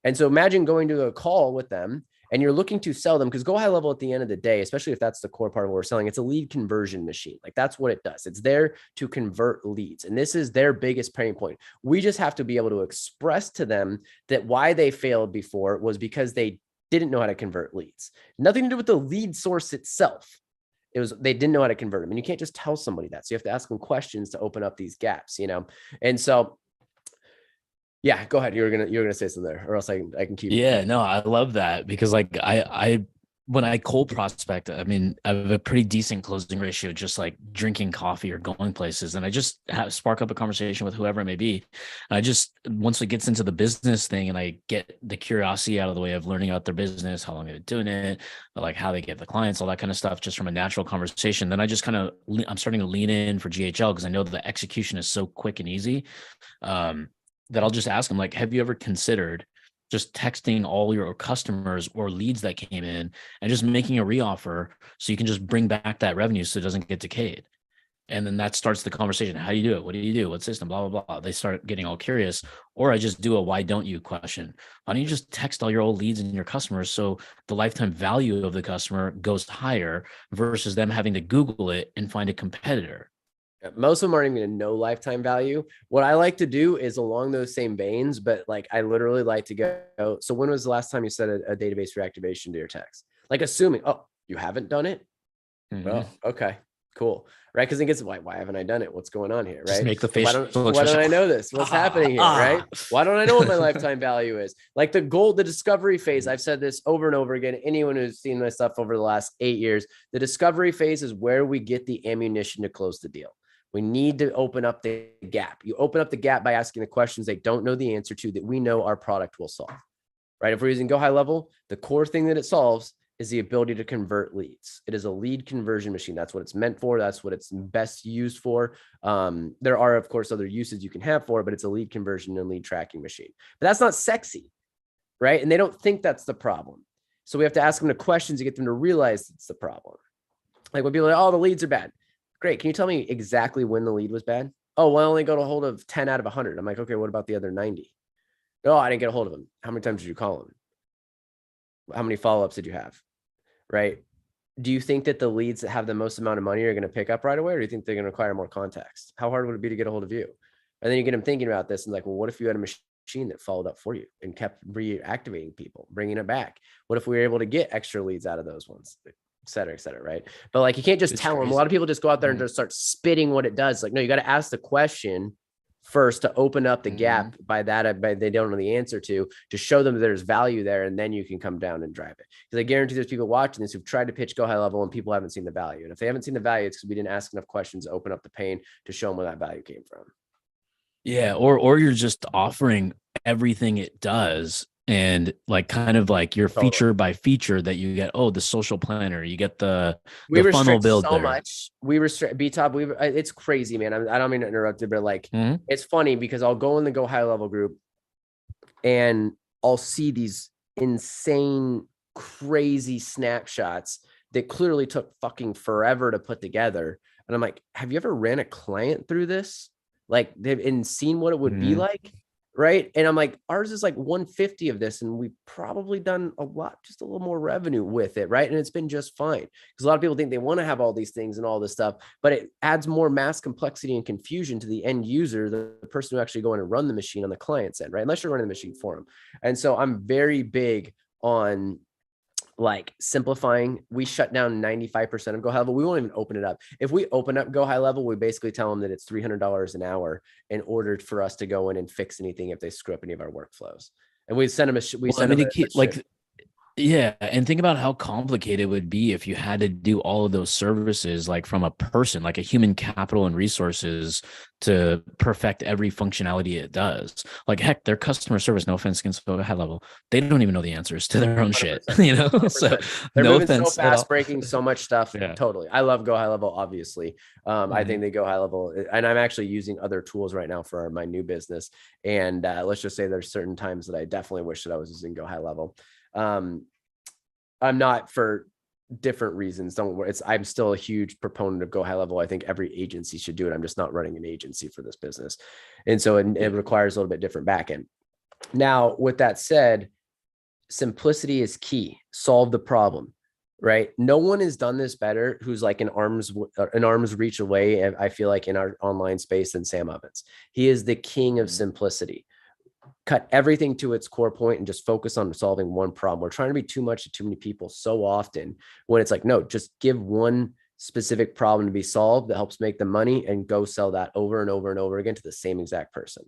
And so imagine going to a call with them and you're looking to sell them, because Go High Level at the end of the day, especially if that's the core part of what we're selling, it's a lead conversion machine. Like that's what it does. It's there to convert leads. And this is their biggest pain point. We just have to be able to express to them that why they failed before was because they didn't know how to convert leads. Nothing to do with the lead source itself. It was, they didn't know how to convert them. And you can't just tell somebody that. So you have to ask them questions to open up these gaps, And so, yeah, go ahead. You're gonna say something there, or else I can keep.
Yeah, no, I love that, because like I when I cold prospect, I mean, I have a pretty decent closing ratio, just like drinking coffee or going places. And I just spark up a conversation with whoever it may be. And I just, once it gets into the business thing and I get the curiosity out of the way of learning about their business, how long they've been doing it, like how they get the clients, all that kind of stuff, just from a natural conversation, then I just I'm starting to lean in for GHL, because I know that the execution is so quick and easy, that I'll just ask them, like, have you ever considered just texting all your customers or leads that came in and just making a reoffer so you can just bring back that revenue so it doesn't get decayed? And then that starts the conversation. How do you do it? What do you do? What system? Blah, blah, blah. They start getting all curious. Or I just do a why don't you question. Why don't you just text all your old leads and your customers so the lifetime value of the customer goes higher versus them having to Google it and find a competitor?
Most of them aren't even going to know lifetime value. What I like to do is along those same veins, but like I literally like to go. So when was the last time you set a database reactivation to your text? Like assuming, oh, you haven't done it. Oh, okay, cool. Right. Cause it gets why haven't I done it? What's going on here? Right.
Just make the face.
Why don't I know this? What's happening here? Right. Why don't I know what my lifetime value is? Like the discovery phase. I've said this over and over again. Anyone who's seen my stuff over the last 8 years, the discovery phase is where we get the ammunition to close the deal. We need to open up the gap. You open up the gap by asking the questions they don't know the answer to that we know our product will solve, right? If we're using Go High Level, the core thing that it solves is the ability to convert leads. It is a lead conversion machine. That's what it's meant for. That's what it's best used for. There are, of course, other uses you can have for it, but it's a lead conversion and lead tracking machine. But that's not sexy, right? And they don't think that's the problem. So we have to ask them the questions to get them to realize it's the problem. Like when people are like, oh, the leads are bad. Great. Can you tell me exactly when the lead was bad? Oh, well, I only got a hold of 10 out of 100. I'm like, okay, what about the other 90? No, I didn't get a hold of them. How many times did you call them? How many follow-ups did you have? Right? Do you think that the leads that have the most amount of money are going to pick up right away? Or do you think they're going to require more context? How hard would it be to get a hold of you? And then you get them thinking about this and like, well, what if you had a machine that followed up for you and kept reactivating people, bringing it back? What if we were able to get extra leads out of those ones? Et cetera, right? But like, you can't just tell them. A lot of people just go out there and just start spitting what it does. Like, no, you got to ask the question first to open up the gap by they don't know the answer to show them there's value there. And then you can come down and drive it. Because I guarantee there's people watching this who've tried to pitch Go High Level and people haven't seen the value. And if they haven't seen the value, it's because we didn't ask enough questions to open up the pain to show them where that value came from.
Yeah. Or you're just offering everything it does. And like kind of like your feature by feature that you get, the social planner, you get the funnel builder.
So much. We restrict B-Top. It's crazy, man. I don't mean to interrupt you, but like, it's funny because I'll go in the Go High Level group and I'll see these insane, crazy snapshots that clearly took fucking forever to put together. And I'm like, have you ever ran a client through this? Like and seen what it would be like? Right. And I'm like, ours is like 150 of this. And we've probably done just a little more revenue with it. Right. And it's been just fine. Because a lot of people think they want to have all these things and all this stuff, but it adds more mass complexity and confusion to the end user, the person who actually going to run the machine on the client's end, right? Unless you're running the machine for them. And so I'm very big on like simplifying. We shut down 95% of Go High Level. We won't even open it up. If we open up Go High Level, we basically tell them that it's $300 an hour in order for us to go in and fix anything if they screw up any of our workflows. And we send them
yeah. And think about how complicated it would be if you had to do all of those services, like from a person, like a human capital and resources to perfect every functionality it does. Like, heck, their customer service, no offense against Go High Level, they don't even know the answers to their own shit, you know? 100%.
So they're no moving so fast, breaking so much stuff. Yeah. Totally. I love Go High Level, obviously. I think they Go High Level, and I'm actually using other tools right now for my new business. And let's just say there's certain times that I definitely wish that I was using Go High Level. I'm not, for different reasons. Don't worry. I'm still a huge proponent of Go High Level. I think every agency should do it. I'm just not running an agency for this business. And so it requires a little bit different backend. Now, with that said, simplicity is key. Solve the problem, right? No one has done this better who's like an arm's reach away, I feel like, in our online space, than Sam Ovens. He is the king of simplicity. Cut everything to its core point and just focus on solving one problem. We're trying to be too much to too many people so often, when it's like, no, just give one specific problem to be solved that helps make them money and go sell that over and over and over again to the same exact person.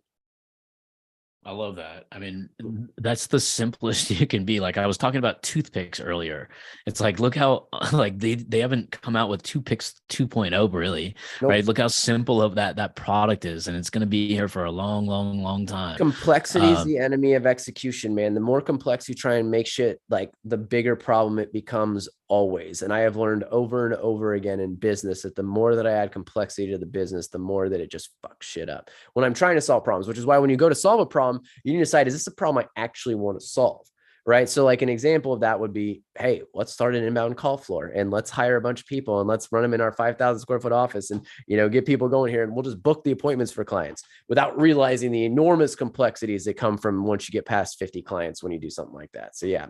I love that. I mean, that's the simplest you can be. Like, I was talking about toothpicks earlier. It's like, look how like they haven't come out with toothpicks 2.0 really, right? Look how simple of that product is, and it's going to be here for a long, long, long time.
Complexity is the enemy of execution, man. The more complex you try and make shit, like, the bigger problem it becomes always. And I have learned over and over again in business that the more that I add complexity to the business, the more that it just fucks shit up when I'm trying to solve problems, which is why when you go to solve a problem, you need to decide, is this a problem I actually want to solve? right? So like an example of that would be, hey, let's start an inbound call floor and let's hire a bunch of people and let's run them in our 5,000 square foot office and, get people going here, and we'll just book the appointments for clients without realizing the enormous complexities that come from once you get past 50 clients when you do something like that. So yeah.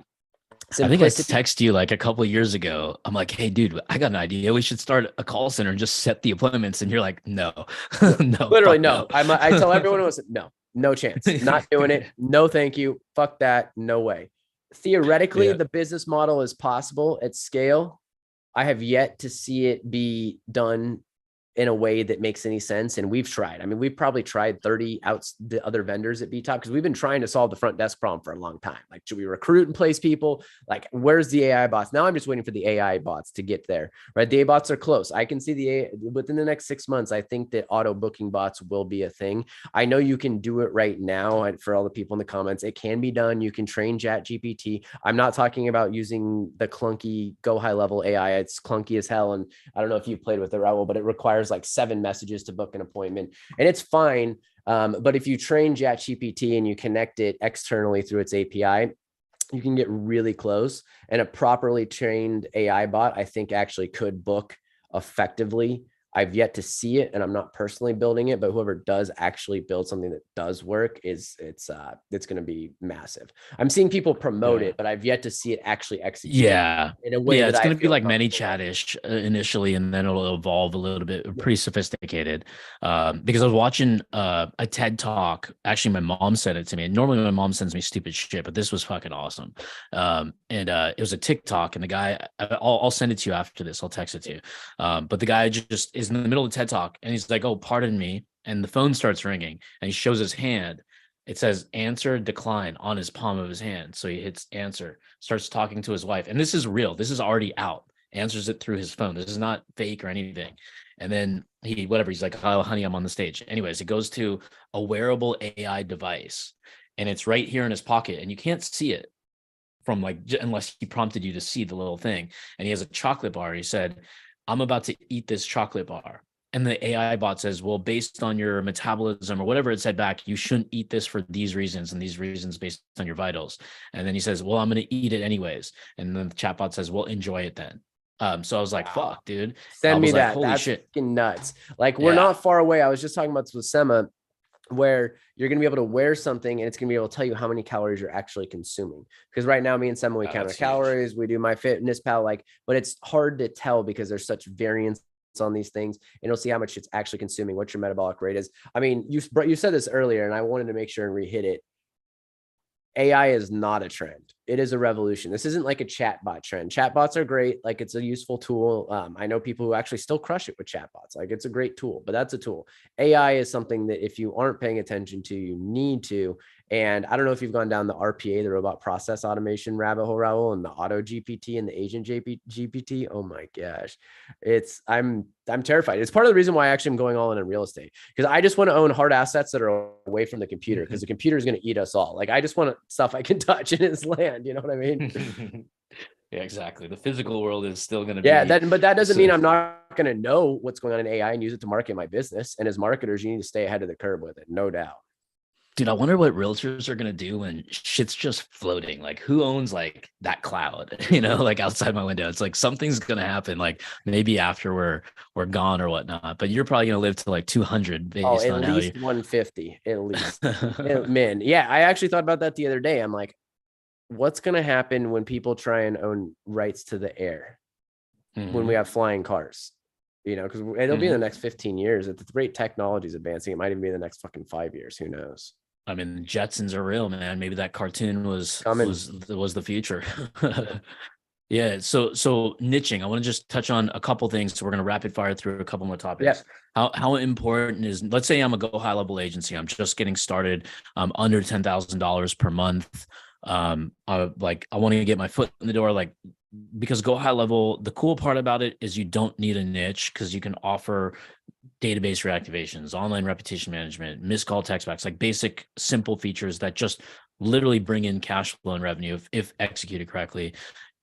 I think I texted you like a couple of years ago. I'm like, hey, dude, I got an idea. We should start a call center and just set the appointments. And you're like, no, no,
literally no. I tell everyone else, no chance, not doing it. No, thank you. Fuck that. No way. Theoretically, the business model is possible at scale. I have yet to see it be done in a way that makes any sense. And we've tried. I mean, we've probably tried 30 the other vendors at BTOP because we've been trying to solve the front desk problem for a long time. Like, should we recruit and place people? Like, where's the AI bots? Now I'm just waiting for the AI bots to get there, right? The AI bots are close. I can see the AI within the next 6 months. I think that auto booking bots will be a thing. I know you can do it right now. And for all the people in the comments, it can be done. You can train ChatGPT. I'm not talking about using the clunky go high level AI. It's clunky as hell. And I don't know if you've played with it, Raul, but it requires like 7 messages to book an appointment, and it's fine. But if you train ChatGPT and you connect it externally through its API, you can get really close. And a properly trained AI bot, I think, actually could book effectively. I've yet to see it, and I'm not personally building it, but whoever does actually build something that does work it's going to be massive. I'm seeing people promote it, but I've yet to see it actually execute. In a way,
it's going to be like ManyChat-ish initially, and then it'll evolve a little bit, pretty sophisticated. Because I was watching a TED talk. Actually, my mom sent it to me. And normally, my mom sends me stupid shit, but this was fucking awesome. And it was a TikTok, and the guy, I'll send it to you after this. I'll text it to you. But the guy just is in the middle of the TED talk, and he's like, "Oh, pardon me," and the phone starts ringing, and he shows his hand. It says answer decline on his palm of his hand. So he hits answer, starts talking to his wife, and this is real. This is already out. Answers it through his phone. This is not fake or anything. And then he's like, "Oh, honey, I'm on the stage." Anyways, it goes to a wearable AI device, and it's right here in his pocket, and you can't see it from unless he prompted you to see the little thing. And he has a chocolate bar. He said, "I'm about to eat this chocolate bar." And the AI bot says, "Well, based on your metabolism," or whatever it said back, "you shouldn't eat this for these reasons and these reasons based on your vitals." And then he says, "Well, I'm going to eat it anyways." And then the chatbot says, "Well, enjoy it then." So I was like, wow. Fuck, dude.
Send me that. Holy That's shit. Fucking nuts. Like, we're not far away. I was just talking about this with Sema, where you're going to be able to wear something and it's going to be able to tell you how many calories you're actually consuming. Because right now, me and Sema, we count our calories, we do MyFitnessPal, but it's hard to tell because there's such variance on these things, and you'll see how much it's actually consuming, what your metabolic rate is. I mean, you said this earlier, and I wanted to make sure and re-hit it. AI is not a trend. It is a revolution. This isn't like a chatbot trend. Chatbots are great. Like, it's a useful tool. I know people who actually still crush it with chatbots. Like, it's a great tool, but that's a tool. AI is something that if you aren't paying attention to, you need to. And I don't know if you've gone down the RPA, the robot process automation rabbit hole, Raul, and the auto GPT and the agent GPT. Oh my gosh. I'm terrified. It's part of the reason why I actually am going all in real estate, because I just want to own hard assets that are away from the computer, because the computer is going to eat us all. Like, I just want stuff I can touch in its land. You know what I mean?
Yeah, exactly. The physical world is still going to be.
Yeah, but that doesn't mean I'm not going to know what's going on in AI and use it to market my business. And as marketers, you need to stay ahead of the curve with it. No doubt.
Dude, I wonder what realtors are going to do when shit's just floating. Like, who owns like that cloud, like outside my window? It's like something's going to happen, like maybe after we're gone or whatnot, but you're probably going to live to like 200 based on
at least 150, at least. Man. Yeah. I actually thought about that the other day. I'm like, what's going to happen when people try and own rights to the air when we have flying cars? Because it'll be in the next 15 years. If the great technology is advancing, it might even be in the next fucking 5 years. Who knows?
I mean, the Jetsons are real, man. Maybe that cartoon was the future. Yeah. So niching, I want to just touch on a couple things. So we're going to rapid fire through a couple more topics. Yeah. How important is, let's say I'm a go high level agency. I'm just getting started. I'm under $10,000 per month. I want to get my foot in the door, because go high level, the cool part about it is you don't need a niche, because you can offer database reactivations, online reputation management, missed call text backs, like basic simple features that just literally bring in cash flow and revenue if executed correctly.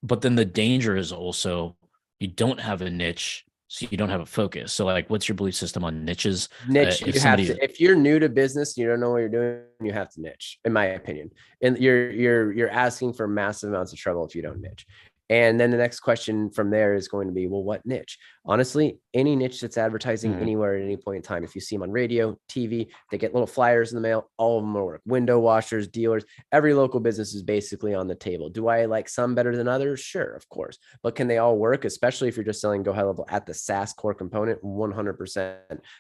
But then the danger is also, you don't have a niche, So you don't have a focus. So like, what's your belief system on niches?
Niche,
If
you have
somebody,
to, if you're new to business, you don't know what you're doing, you have to niche, in my opinion. And you're asking for massive amounts of trouble if you don't niche. And then the next question from there is going to be, well, what niche? Honestly, any niche that's advertising anywhere at any point in time, if you see them on radio, TV, they get little flyers in the mail, all of them will work. Window washers, dealers, every local business is basically on the table. Do I like some better than others? Sure, of course. But can they all work? Especially if you're just selling go high level at the SaaS core component, 100%.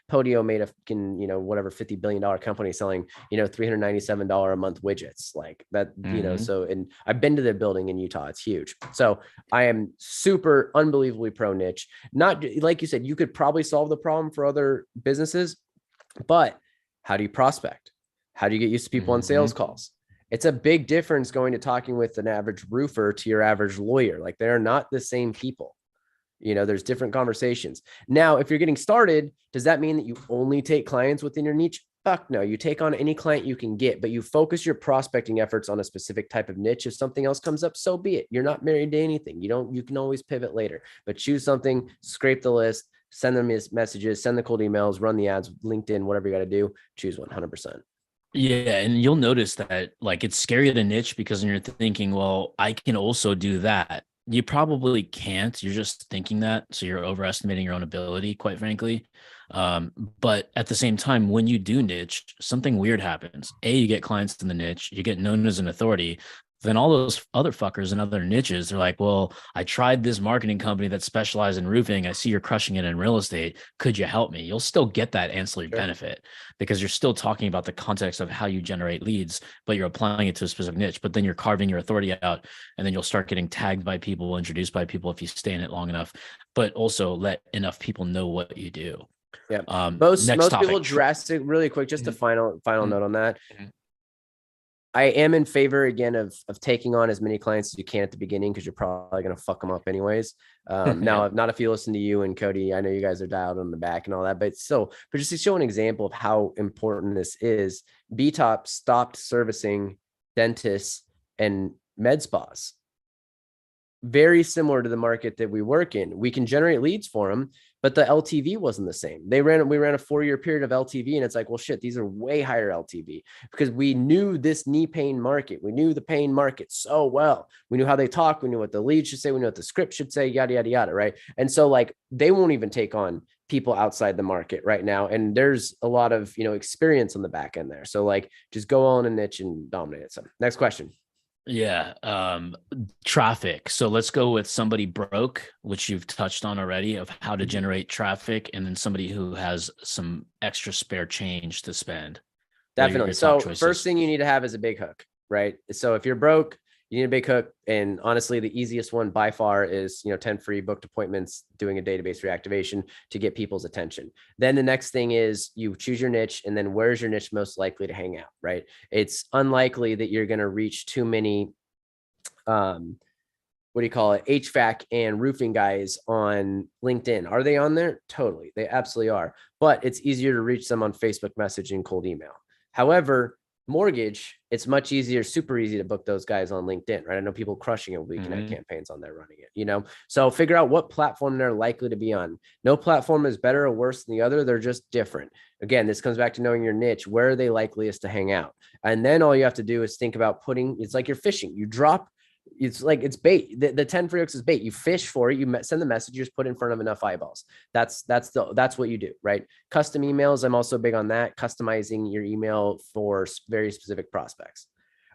Podio made a whatever $50 billion company selling, $397 a month widgets like that, so, and I've been to their building in Utah. It's huge. So I am super unbelievably pro niche. Not like you said, you could probably solve the problem for other businesses, but how do you prospect? How do you get used to people on sales calls? It's a big difference going to talking with an average roofer to your average lawyer. Like they're not the same people. There's different conversations. Now, if you're getting started, does that mean that you only take clients within your niche? Fuck no. You take on any client you can get, but you focus your prospecting efforts on a specific type of niche. If something else comes up, so be it. You're not married to anything. You can always pivot later, but choose something, scrape the list, send them messages, send the cold emails, run the ads, LinkedIn, whatever you got to do, choose 100%.
Yeah, and you'll notice that like it's scary to niche because you're thinking, well, I can also do that. You probably can't. You're just thinking that, so you're overestimating your own ability, quite frankly. But at the same time, when you do niche, something weird happens. You get clients in the niche, you get known as an authority. Then all those other fuckers and other niches, they're like, well, I tried this marketing company that specializes in roofing. I see you're crushing it in real estate. Could you help me? You'll still get that ancillary benefit because you're still talking about the context of how you generate leads, but you're applying it to a specific niche. But then you're carving your authority out, and then you'll start getting tagged by people, introduced by people if you stay in it long enough, but also let enough people know what you do.
Yeah. Most people drastic, really quick, just a final note on that. I am in favor again of taking on as many clients as you can at the beginning, because you're probably going to fuck them up anyways. Now, not if you listen to you and Cody, I know you guys are dialed on the back and all that, but just to show an example of how important this is, BTOP stopped servicing dentists and med spas. Very similar to the market that we work in. We can generate leads for them, but the LTV wasn't the same. We ran a 4-year period of LTV, and it's like, well, shit, these are way higher LTV because we knew this knee pain market. We knew the pain market so well. We knew how they talk. We knew what the lead should say. We knew what the script should say, yada, yada, yada. Right. And so like, they won't even take on people outside the market right now. And there's a lot of, experience on the back end there. So like, just go on a niche and dominate it. So next question.
Yeah. Traffic. So let's go with somebody broke, which you've touched on already, of how to generate traffic, and then somebody who has some extra spare change to spend.
Definitely. So first thing you need to have is a big hook, right? So if you're broke, you need a big hook. And honestly, the easiest one by far is, 10 free booked appointments, doing a database reactivation to get people's attention. Then the next thing is you choose your niche, and then where's your niche most likely to hang out, right? It's unlikely that you're going to reach too many, HVAC and roofing guys on LinkedIn. Are they on there? Totally. They absolutely are. But it's easier to reach them on Facebook message and cold email. However, mortgage, it's much easier, super easy to book those guys on LinkedIn, right? I know people crushing it. We can have campaigns on there running it, so figure out what platform they're likely to be on. No platform is better or worse than the other. They're just different. Again, this comes back to knowing your niche. Where are they likeliest to hang out? And then all you have to do is think about it's like you're fishing. You drop, it's like it's bait. The 10 free hooks is bait. You fish for it. You send the message. You just put in front of enough eyeballs. That's what you do, right? Custom emails. I'm also big on that. Customizing your email for very specific prospects.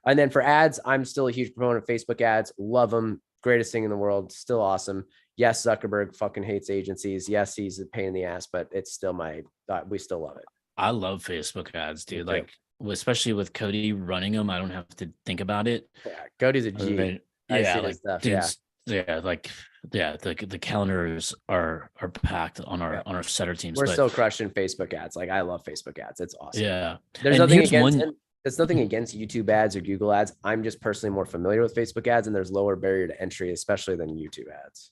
And then for ads, I'm still a huge proponent of Facebook ads. Love them. Greatest thing in the world. Still awesome. Yes, Zuckerberg fucking hates agencies. Yes, he's a pain in the ass, but it's still we still love it.
I love Facebook ads, dude. Like, especially with Cody running them, I don't have to think about it.
Yeah, Cody's a G.
The calendars are packed on our setter teams.
We're still crushing Facebook ads. Like, I love Facebook ads. It's awesome.
Yeah,
there's nothing against it's nothing against YouTube ads or Google ads. I'm just personally more familiar with Facebook ads, and there's lower barrier to entry, especially than YouTube ads.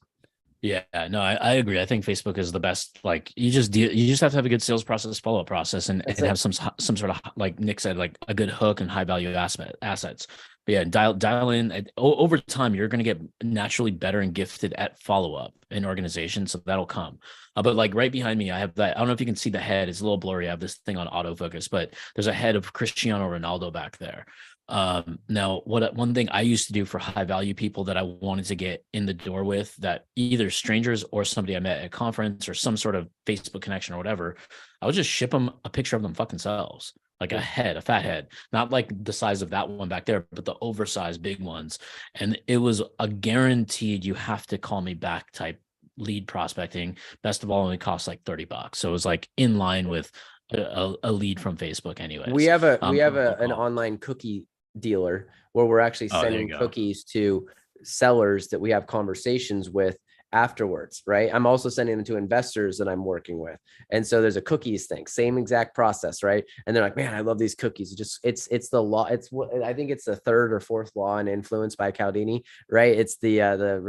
Yeah, no, I agree. I think Facebook is the best. Like you just have to have a good sales process, follow-up process, and
That's
have
it.
some sort of, like Nick said, like a good hook and high value assets. But yeah, dial in. Over time, you're going to get naturally better and gifted at follow-up in organizations, so that'll come. But like right behind me, I have that. I don't know if you can see the head. It's a little blurry. I have this thing on autofocus, but there's a head of Cristiano Ronaldo back there. Now, one thing I used to do for high value people that I wanted to get in the door with, that either strangers or somebody I met at a conference or some sort of Facebook connection or whatever, I would just ship them a picture of them fucking selves, like a head, a fat head, not like the size of that one back there, but the oversized big ones. And it was a guaranteed, you have to call me back type lead prospecting. Best of all, only cost like $30. So it was like in line with a lead from Facebook
We
anyways.
have a we have
From a
a
cold
an
call.
online cookie dealer where we're actually
Oh, there you
sending
go.
cookies to sellers that we have conversations with afterwards, right? I'm also sending them to investors that I'm working with. And so there's a cookies thing, same exact process, right? And they're like, man, I love these cookies. It's the law. It's what I think it's the third or fourth law in Influence by Cialdini, right? It's the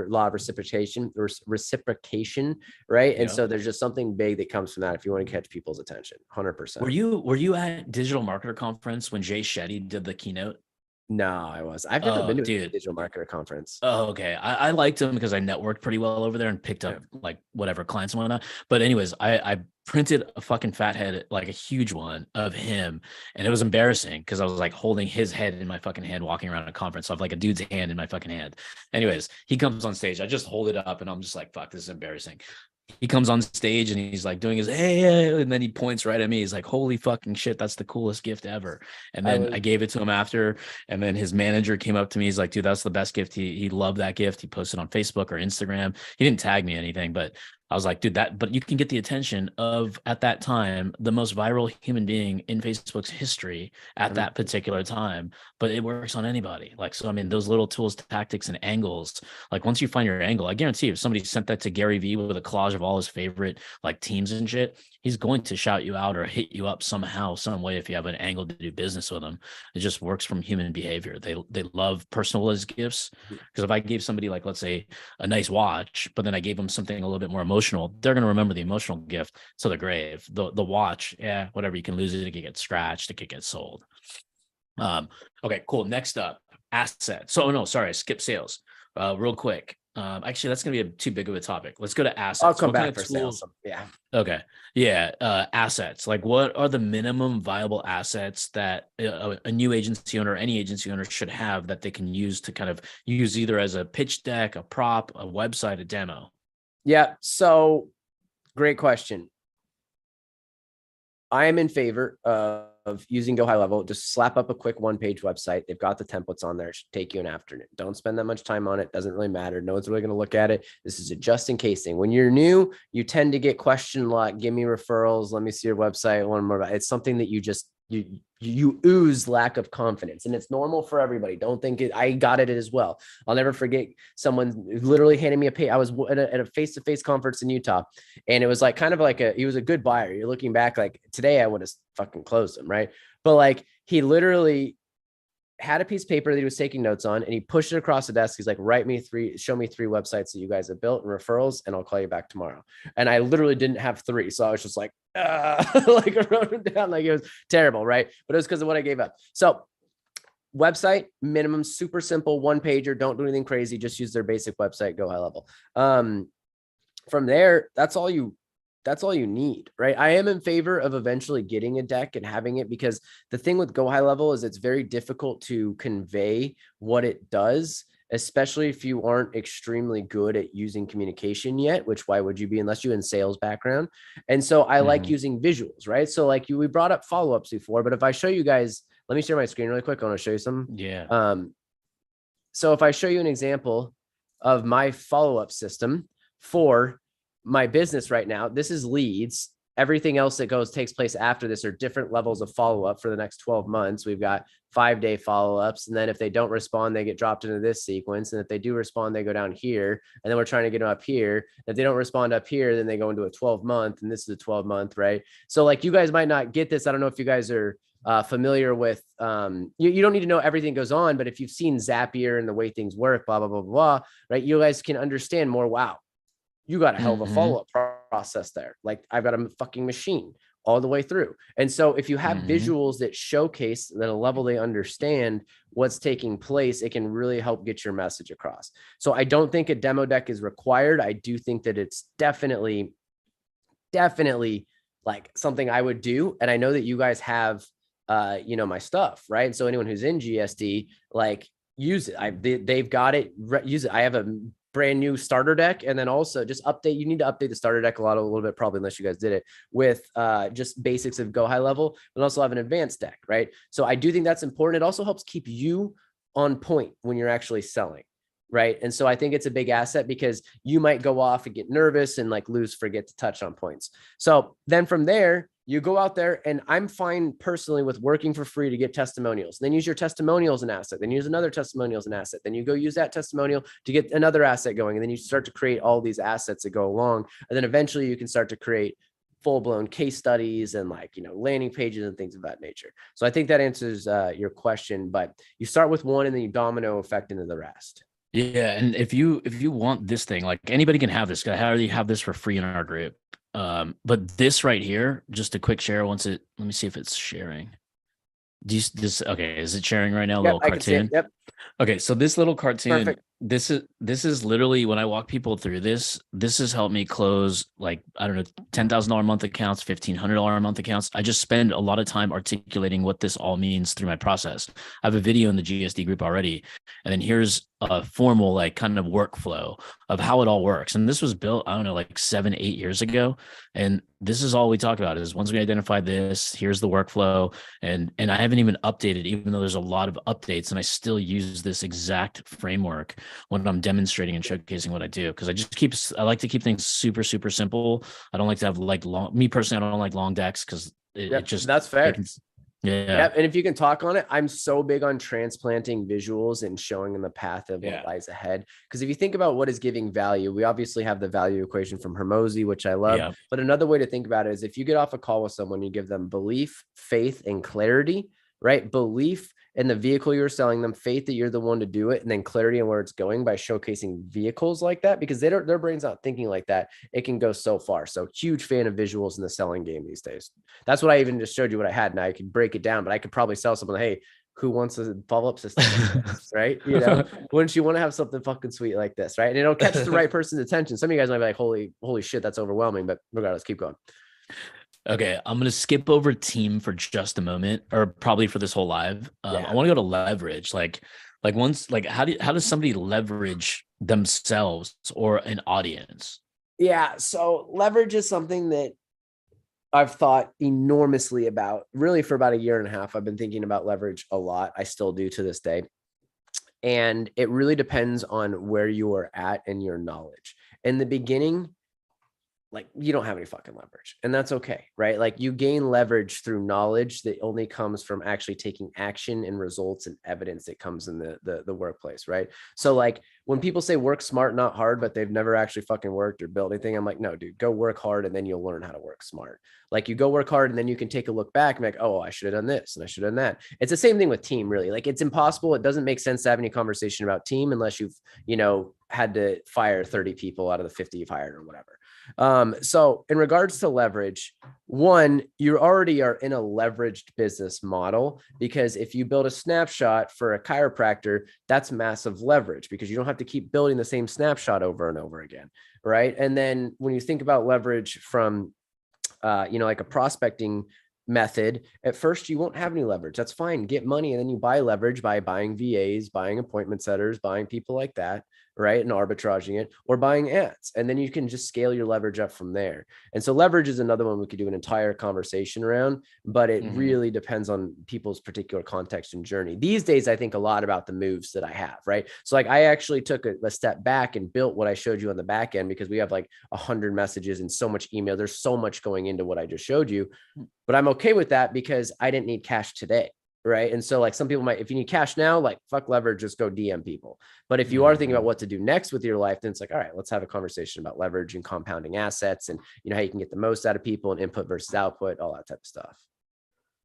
law of reciprocation, right? And
Yeah.
so there's just something big that comes from that if you want to catch people's attention, 100%.
Were you at Digital Marketer Conference when Jay Shetty did the keynote?
No, I was. I've never
Oh,
been to a
dude.
digital marketer conference.
Oh, okay. I liked him because I networked pretty well over there and picked
Yeah.
up like whatever clients and whatnot. But anyways, I printed a fucking fat head, like a huge one of him. And it was embarrassing because I was like holding his head in my fucking hand, walking around a conference. So I have like a dude's hand in my fucking hand. Anyways, he comes on stage. I just hold it up and I'm just like, fuck, this is embarrassing. He comes on stage and he's like doing his hey, and then he points right at me. He's like, holy fucking shit, that's the coolest gift ever. And
I
then
was
I gave it to him after, and then his manager came up to me. He's like, dude, that's the best gift. He loved that gift. He posted on Facebook or Instagram. He didn't tag me anything, but I was like, dude, but you can get the attention of, at that time, the most viral human being in Facebook's history at that
100%.
particular time. But it works on anybody. Like, so I mean, those little tools, tactics, and angles, like once you find your angle, I guarantee if somebody sent that to Gary Vee with a collage of all his favorite like teams and shit, he's going to shout you out or hit you up somehow, some way if you have an angle to do business with them. It just works from human behavior. They love personalized gifts, because if I gave somebody, like, let's say a nice watch, but then I gave them something a little bit more emotional, they're going to remember the emotional gift to the grave. The watch, yeah, whatever, you can lose it, it can get scratched, it could get sold. Okay, cool. Next up, assets. So, no, sorry, I skipped sales. Real quick. Actually, that's going to be too big of a topic. Let's go to assets.
I'll come
What kind
back
of
for
tools?
sales. Yeah.
Okay. Yeah. Assets. Like, what are the minimum viable assets that a new agency owner, any agency owner should have that they can use to kind of use either as a pitch deck, a prop, a website, a demo?
Yeah. So great question. I am in favor of using Go High Level. Just slap up a quick one-page website. They've got the templates on there. It should take you an afternoon. Don't spend that much time on it. Doesn't really matter. No one's really going to look at it. This is a just in case thing. When you're new, you tend to get questioned a lot. Give me referrals. Let me see your website. One more. It's something that you ooze lack of confidence, and it's normal for everybody. Don't think it. I got it as well. I'll never forget someone literally handing me a page. I was at a face-to-face conference in Utah, and it was like kind of like he was a good buyer. You're looking back, like today I would have fucking closed him, right? But like he literally had a piece of paper that he was taking notes on, and he pushed it across the desk. He's like, show me three websites that you guys have built and referrals, and I'll call you back tomorrow. And I literally didn't have three. So I was just like, like I wrote it down, like it was terrible, right? But it was because of what I gave up. So website minimum, super simple, one pager. Don't do anything crazy. Just use their basic website, Go High Level. From there, that's all you need, right? I am in favor of eventually getting a deck and having it, because the thing with Go High Level is it's very difficult to convey what it does, especially if you aren't extremely good at using communication yet, which why would you be unless you in sales background? And so I like using visuals, right? So like we brought up follow-ups before, but if I show you guys, let me share my screen really quick. I want to show you something.
Yeah.
So if I show you an example of my follow-up system for my business right now, this is leads. Everything else that takes place after this are different levels of follow-up for the next 12 months. We've got 5-day follow-ups. And then if they don't respond, they get dropped into this sequence. And if they do respond, they go down here. And then we're trying to get them up here. If they don't respond up here, then they go into a 12-month, and this is a 12-month, right? So like you guys might not get this. I don't know if you guys are familiar with, you don't need to know everything goes on, but if you've seen Zapier and the way things work, blah, blah, blah, blah, right? You guys can understand more. Wow. you got a hell of a
Mm-hmm.
follow-up process there. Like I've got a fucking machine all the way through. And so if you have visuals that showcase that a level they understand what's taking place, it can really help get your message across. So I don't think a demo deck is required. I do think that it's definitely like something I would do. And I know that you guys have, my stuff, right? And so anyone who's in GSD, like use it. They've got it, use it. I have a brand new starter deck. And then also just you need to update the starter deck a little bit, probably, unless you guys did it, with just basics of go high level, but also have an advanced deck, right? So I do think that's important. It also helps keep you on point when you're actually selling. Right. And so I think it's a big asset, because you might go off and get nervous and like forget to touch on points. So then from there, you go out there, and I'm fine personally with working for free to get testimonials. Then use your testimonials as an asset. Then use another testimonial as an asset. Then you go use that testimonial to get another asset going. And then you start to create all these assets that go along. And then eventually you can start to create full-blown case studies and landing pages and things of that nature. So I think that answers your question, but you start with one and then you domino effect into the rest.
Yeah, and if you want this thing, like anybody can have this. I already have this for free in our group. But this right here, just a quick share. Let me see if it's sharing. Okay, is it sharing right now? A little cartoon.
Yep.
Okay, so this little cartoon,
Perfect.
this is literally, when I walk people through this has helped me close, like, I don't know, $10,000 a month accounts, $1,500 a month accounts. I just spend a lot of time articulating what this all means through my process. I have a video in the GSD group already, and then here's a formal like kind of workflow of how it all works. And this was built, I don't know, like 7-8 years ago. And this is all we talk about is once we identify this, here's the workflow. And I haven't even updated, even though there's a lot of updates, and I still use this exact framework when I'm demonstrating and showcasing what I do. Cause I like to keep things super, super simple. I don't like to have like me personally, I don't like long decks, cause it just,
that's fair.
Yeah.
And if you can talk on it, I'm so big on transplanting visuals and showing them the path of what lies ahead. Because if you think about what is giving value, we obviously have the value equation from Hormozy, which I love. Yeah. But another way to think about it is if you get off a call with someone, you give them belief, faith, and clarity, right? Belief in the vehicle you're selling them, faith that you're the one to do it, and then clarity on where it's going by showcasing vehicles like that, because their brain's not thinking like that. It can go so far. So huge fan of visuals in the selling game these days. That's what I even just showed you what I had. Now I could break it down, but I could probably sell someone, hey, who wants a follow-up system like this, right? Wouldn't you want to have something fucking sweet like this, right? And it'll catch the right person's attention. Some of you guys might be like, holy shit, that's overwhelming, but regardless, keep going.
Okay, I'm going to skip over team for just a moment, or probably for this whole live. I want to go to leverage. Like how does somebody leverage themselves or an audience?
Yeah. So leverage is something that I've thought enormously about, really, for about 1.5 years. I've been thinking about leverage a lot. I still do to this day. And it really depends on where you are at in your knowledge. In the beginning, like, you don't have any fucking leverage, and that's okay, right? Like, you gain leverage through knowledge that only comes from actually taking action and results and evidence that comes in the workplace, right? So like when people say work smart, not hard, but they've never actually fucking worked or built anything, I'm like, no, dude, go work hard and then you'll learn how to work smart. Like, you go work hard and then you can take a look back and be like, oh, I should have done this and I should have done that. It's the same thing with team, really. Like, it's impossible. It doesn't make sense to have any conversation about team unless you've, had to fire 30 people out of the 50 you've hired or whatever. So in regards to leverage, one, you already are in a leveraged business model, because if you build a snapshot for a chiropractor, that's massive leverage, because you don't have to keep building the same snapshot over and over again. Right. And then when you think about leverage from, like a prospecting method, at first you won't have any leverage. That's fine. Get money. And then you buy leverage by buying VAs, buying appointment setters, buying people like that, right? And arbitraging it, or buying ads. And then you can just scale your leverage up from there. And so leverage is another one we could do an entire conversation around, but it really depends on people's particular context and journey. These days, I think a lot about the moves that I have, right? So like, I actually took a step back and built what I showed you on the back end, because we have like 100 messages and so much email. There's so much going into what I just showed you, but I'm okay with that because I didn't need cash today. Right. And so like, some people might, if you need cash now, like, fuck leverage, just go DM people. But if you are thinking about what to do next with your life, then it's like, all right, let's have a conversation about leverage and compounding assets, and how you can get the most out of people, and input versus output, all that type of stuff.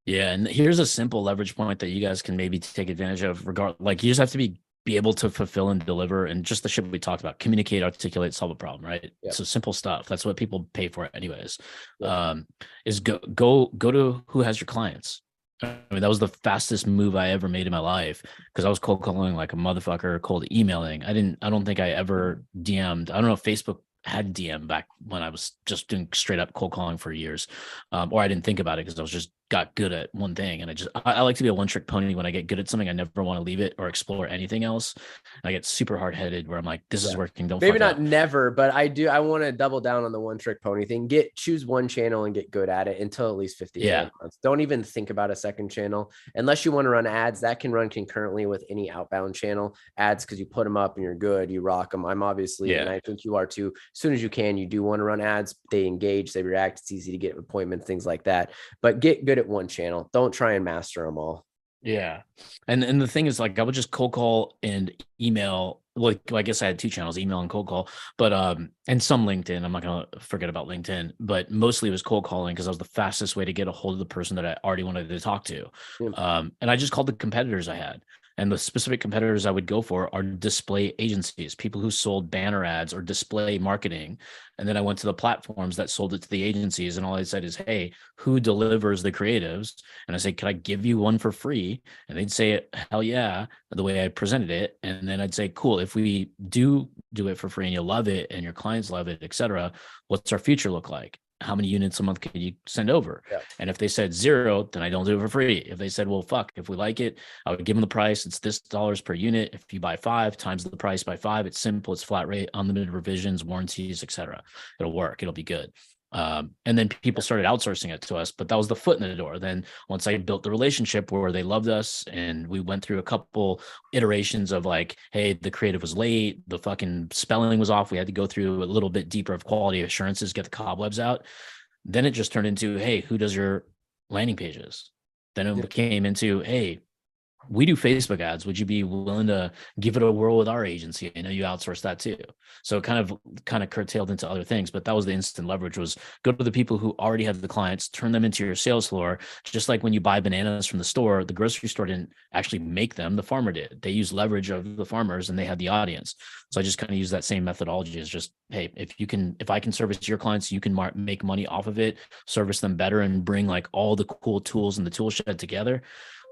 Yeah. And here's a simple leverage point that you guys can maybe take advantage of. Like, you just have to be be able to fulfill and deliver, and just the shit we talked about, communicate, articulate, solve a problem, right?
Yep.
So simple stuff. That's what people pay for anyways.
Yep.
Is go to who has your clients. I mean, that was the fastest move I ever made in my life, because I was cold calling like a motherfucker, cold emailing. I don't think I ever DM'd. I don't know if Facebook had DM back when I was just doing straight up cold calling for years. Or I didn't think about it because I was just got good at one thing. And I like to be a one trick pony. When I get good at something, I never want to leave it or explore anything else. And I get super hard headed where I'm like, this is working. Don't
maybe
fuck
not
up.
never, but I want to double down on the one trick pony thing. Choose one channel and get good at it until at least 50 months. Don't even think about a second channel unless you want to run ads. That can run concurrently with any outbound channel ads, because you put them up and you're good, you rock them. I'm obviously, and I think you are too. As soon as you can, you do want to run ads. They engage, they react. It's easy to get appointments, things like that. But get good at one channel. Don't try and master them all.
Yeah. And the thing is, like, I would just cold call and email. Like, I guess I had two channels, email and cold call, but and some LinkedIn. I'm not gonna forget about LinkedIn, but mostly it was cold calling because that was the fastest way to get a hold of the person that I already wanted to talk to. And I just called the competitors I had. And the specific competitors I would go for are display agencies, people who sold banner ads or display marketing. And then I went to the platforms that sold it to the agencies. And all I said is, hey, who delivers the creatives? And I said, can I give you one for free? And they'd say, hell yeah, the way I presented it. And then I'd say, cool, if we do it for free and you love it and your clients love it, et cetera, what's our future look like? How many units a month can you send over? And if they said 0, then I don't do it for free. If they said, well, fuck, if we like it, I would give them the price. It's this dollars per unit. If you buy 5 times the price by 5, it's simple. It's flat rate, unlimited revisions, warranties, etc. It'll work. It'll be good. And then people started outsourcing it to us, but that was the foot in the door. Then once I built the relationship where they loved us and we went through a couple iterations of like, hey, the creative was late, the fucking spelling was off, we had to go through a little bit deeper of quality assurances, get the cobwebs out. Then it just turned into, hey, who does your landing pages? Then it became into, hey, we do Facebook ads. Would you be willing to give it a whirl with our agency? I know you outsource that too. So it kind of curtailed into other things, but that was the instant leverage, was go to the people who already have the clients, turn them into your sales floor. Just like when you buy bananas from the store, the grocery store didn't actually make them. The farmer did. They used leverage of the farmers and they had the audience. So I just kind of use that same methodology as just, hey, if I can service your clients, you can make money off of it, service them better, and bring like all the cool tools in the tool shed together.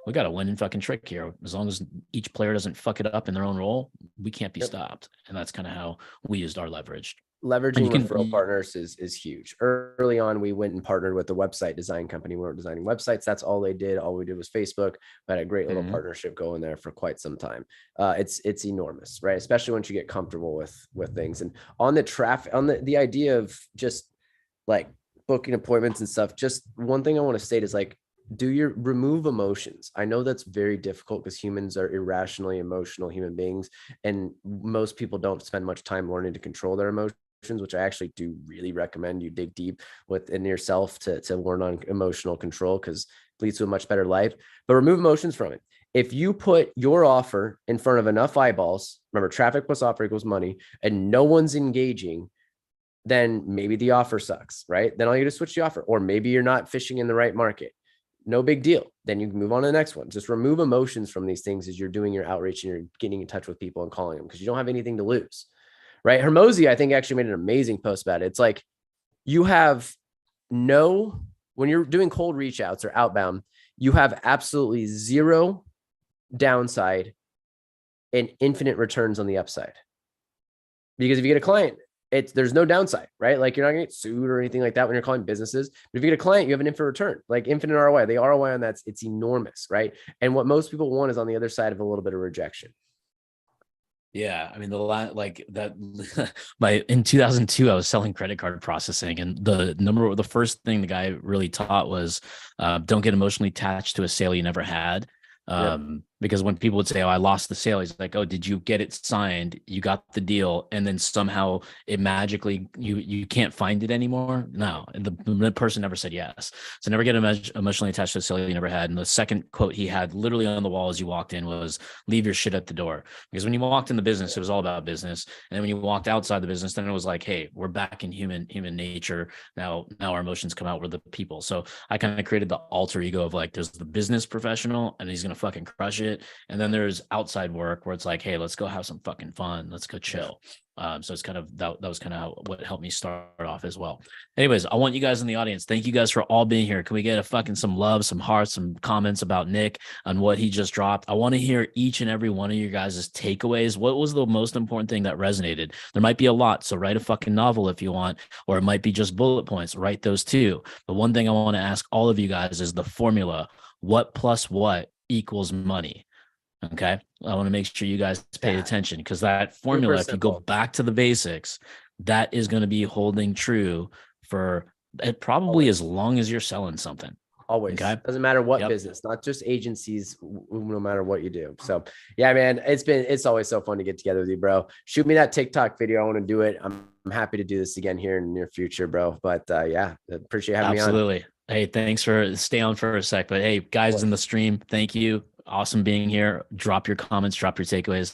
We got a winning fucking trick here. As long as each player doesn't fuck it up in their own role, we can't be stopped. And that's kind of how we used our leverage.
Leveraging referral partners is huge. Early on, we went and partnered with a website design company. We weren't designing websites. That's all they did. All we did was Facebook. We had a great little partnership going there for quite some time. It's enormous, right? Especially once you get comfortable with things. And on the traffic, on the idea of just like booking appointments and stuff, just one thing I want to state is like, remove emotions. I know that's very difficult because humans are irrationally emotional human beings, and most people don't spend much time learning to control their emotions, which I actually do really recommend you dig deep within yourself to learn on emotional control, because it leads to a much better life. But remove emotions from it. If you put your offer in front of enough eyeballs, remember, traffic plus offer equals money, and no one's engaging, then maybe the offer sucks, right? Then all you do is switch the offer, or maybe you're not fishing in the right market. No big deal. Then you can move on to the next one. Just remove emotions from these things as you're doing your outreach and you're getting in touch with people and calling them, because you don't have anything to lose, right? Hermosi, I think, actually made an amazing post about it. It's like you have when you're doing cold reach outs or outbound, you have absolutely zero downside and infinite returns on the upside. Because if you get a client, there's no downside, right? Like you're not gonna get sued or anything like that when you're calling businesses. But if you get a client, you have an infinite return, like infinite ROI. The ROI on that's it's enormous, right? And what most people want is on the other side of a little bit of rejection.
Yeah, I mean in 2002, I was selling credit card processing, and the first thing the guy really taught was don't get emotionally attached to a sale you never had. Because when people would say, oh, I lost the sale, he's like, oh, did you get it signed? You got the deal. And then somehow it magically, you can't find it anymore. No. And the person never said yes. So never get emotionally attached to a sale you never had. And the second quote he had literally on the wall as you walked in was, leave your shit at the door. Because when you walked in the business, it was all about business. And then when you walked outside the business, then it was like, hey, we're back in human nature. Now our emotions come out, we're the people. So I kind of created the alter ego of like, there's the business professional and he's going to fucking crush it. it. And then there's outside work where it's like, hey, let's go have some fucking fun. Let's go chill. So it's kind of, that was kind of what helped me start off as well. Anyways, I want you guys in the audience. Thank you guys for all being here. Can we get a fucking some love, some hearts, some comments about Nik on what he just dropped? I want to hear each and every one of you guys' takeaways. What was the most important thing that resonated? There might be a lot. So write a fucking novel if you want, or it might be just bullet points. Write those too. But one thing I want to ask all of you guys is the formula: what plus what equals money? Okay. I want to make sure you guys pay attention, because that formula, if you go back to the basics, that is going to be holding true for it probably as long as you're selling something.
Always.
Okay.
Doesn't matter what business, not just agencies, no matter what you do. So yeah, man, it's always so fun to get together with you, bro. Shoot me that TikTok video. I want to do it. I'm happy to do this again here in the near future, bro. But yeah, appreciate having me on.
Absolutely. Hey, thanks for stay on for a sec. But hey, guys in the stream, thank you. Awesome being here. Drop your comments, drop your takeaways.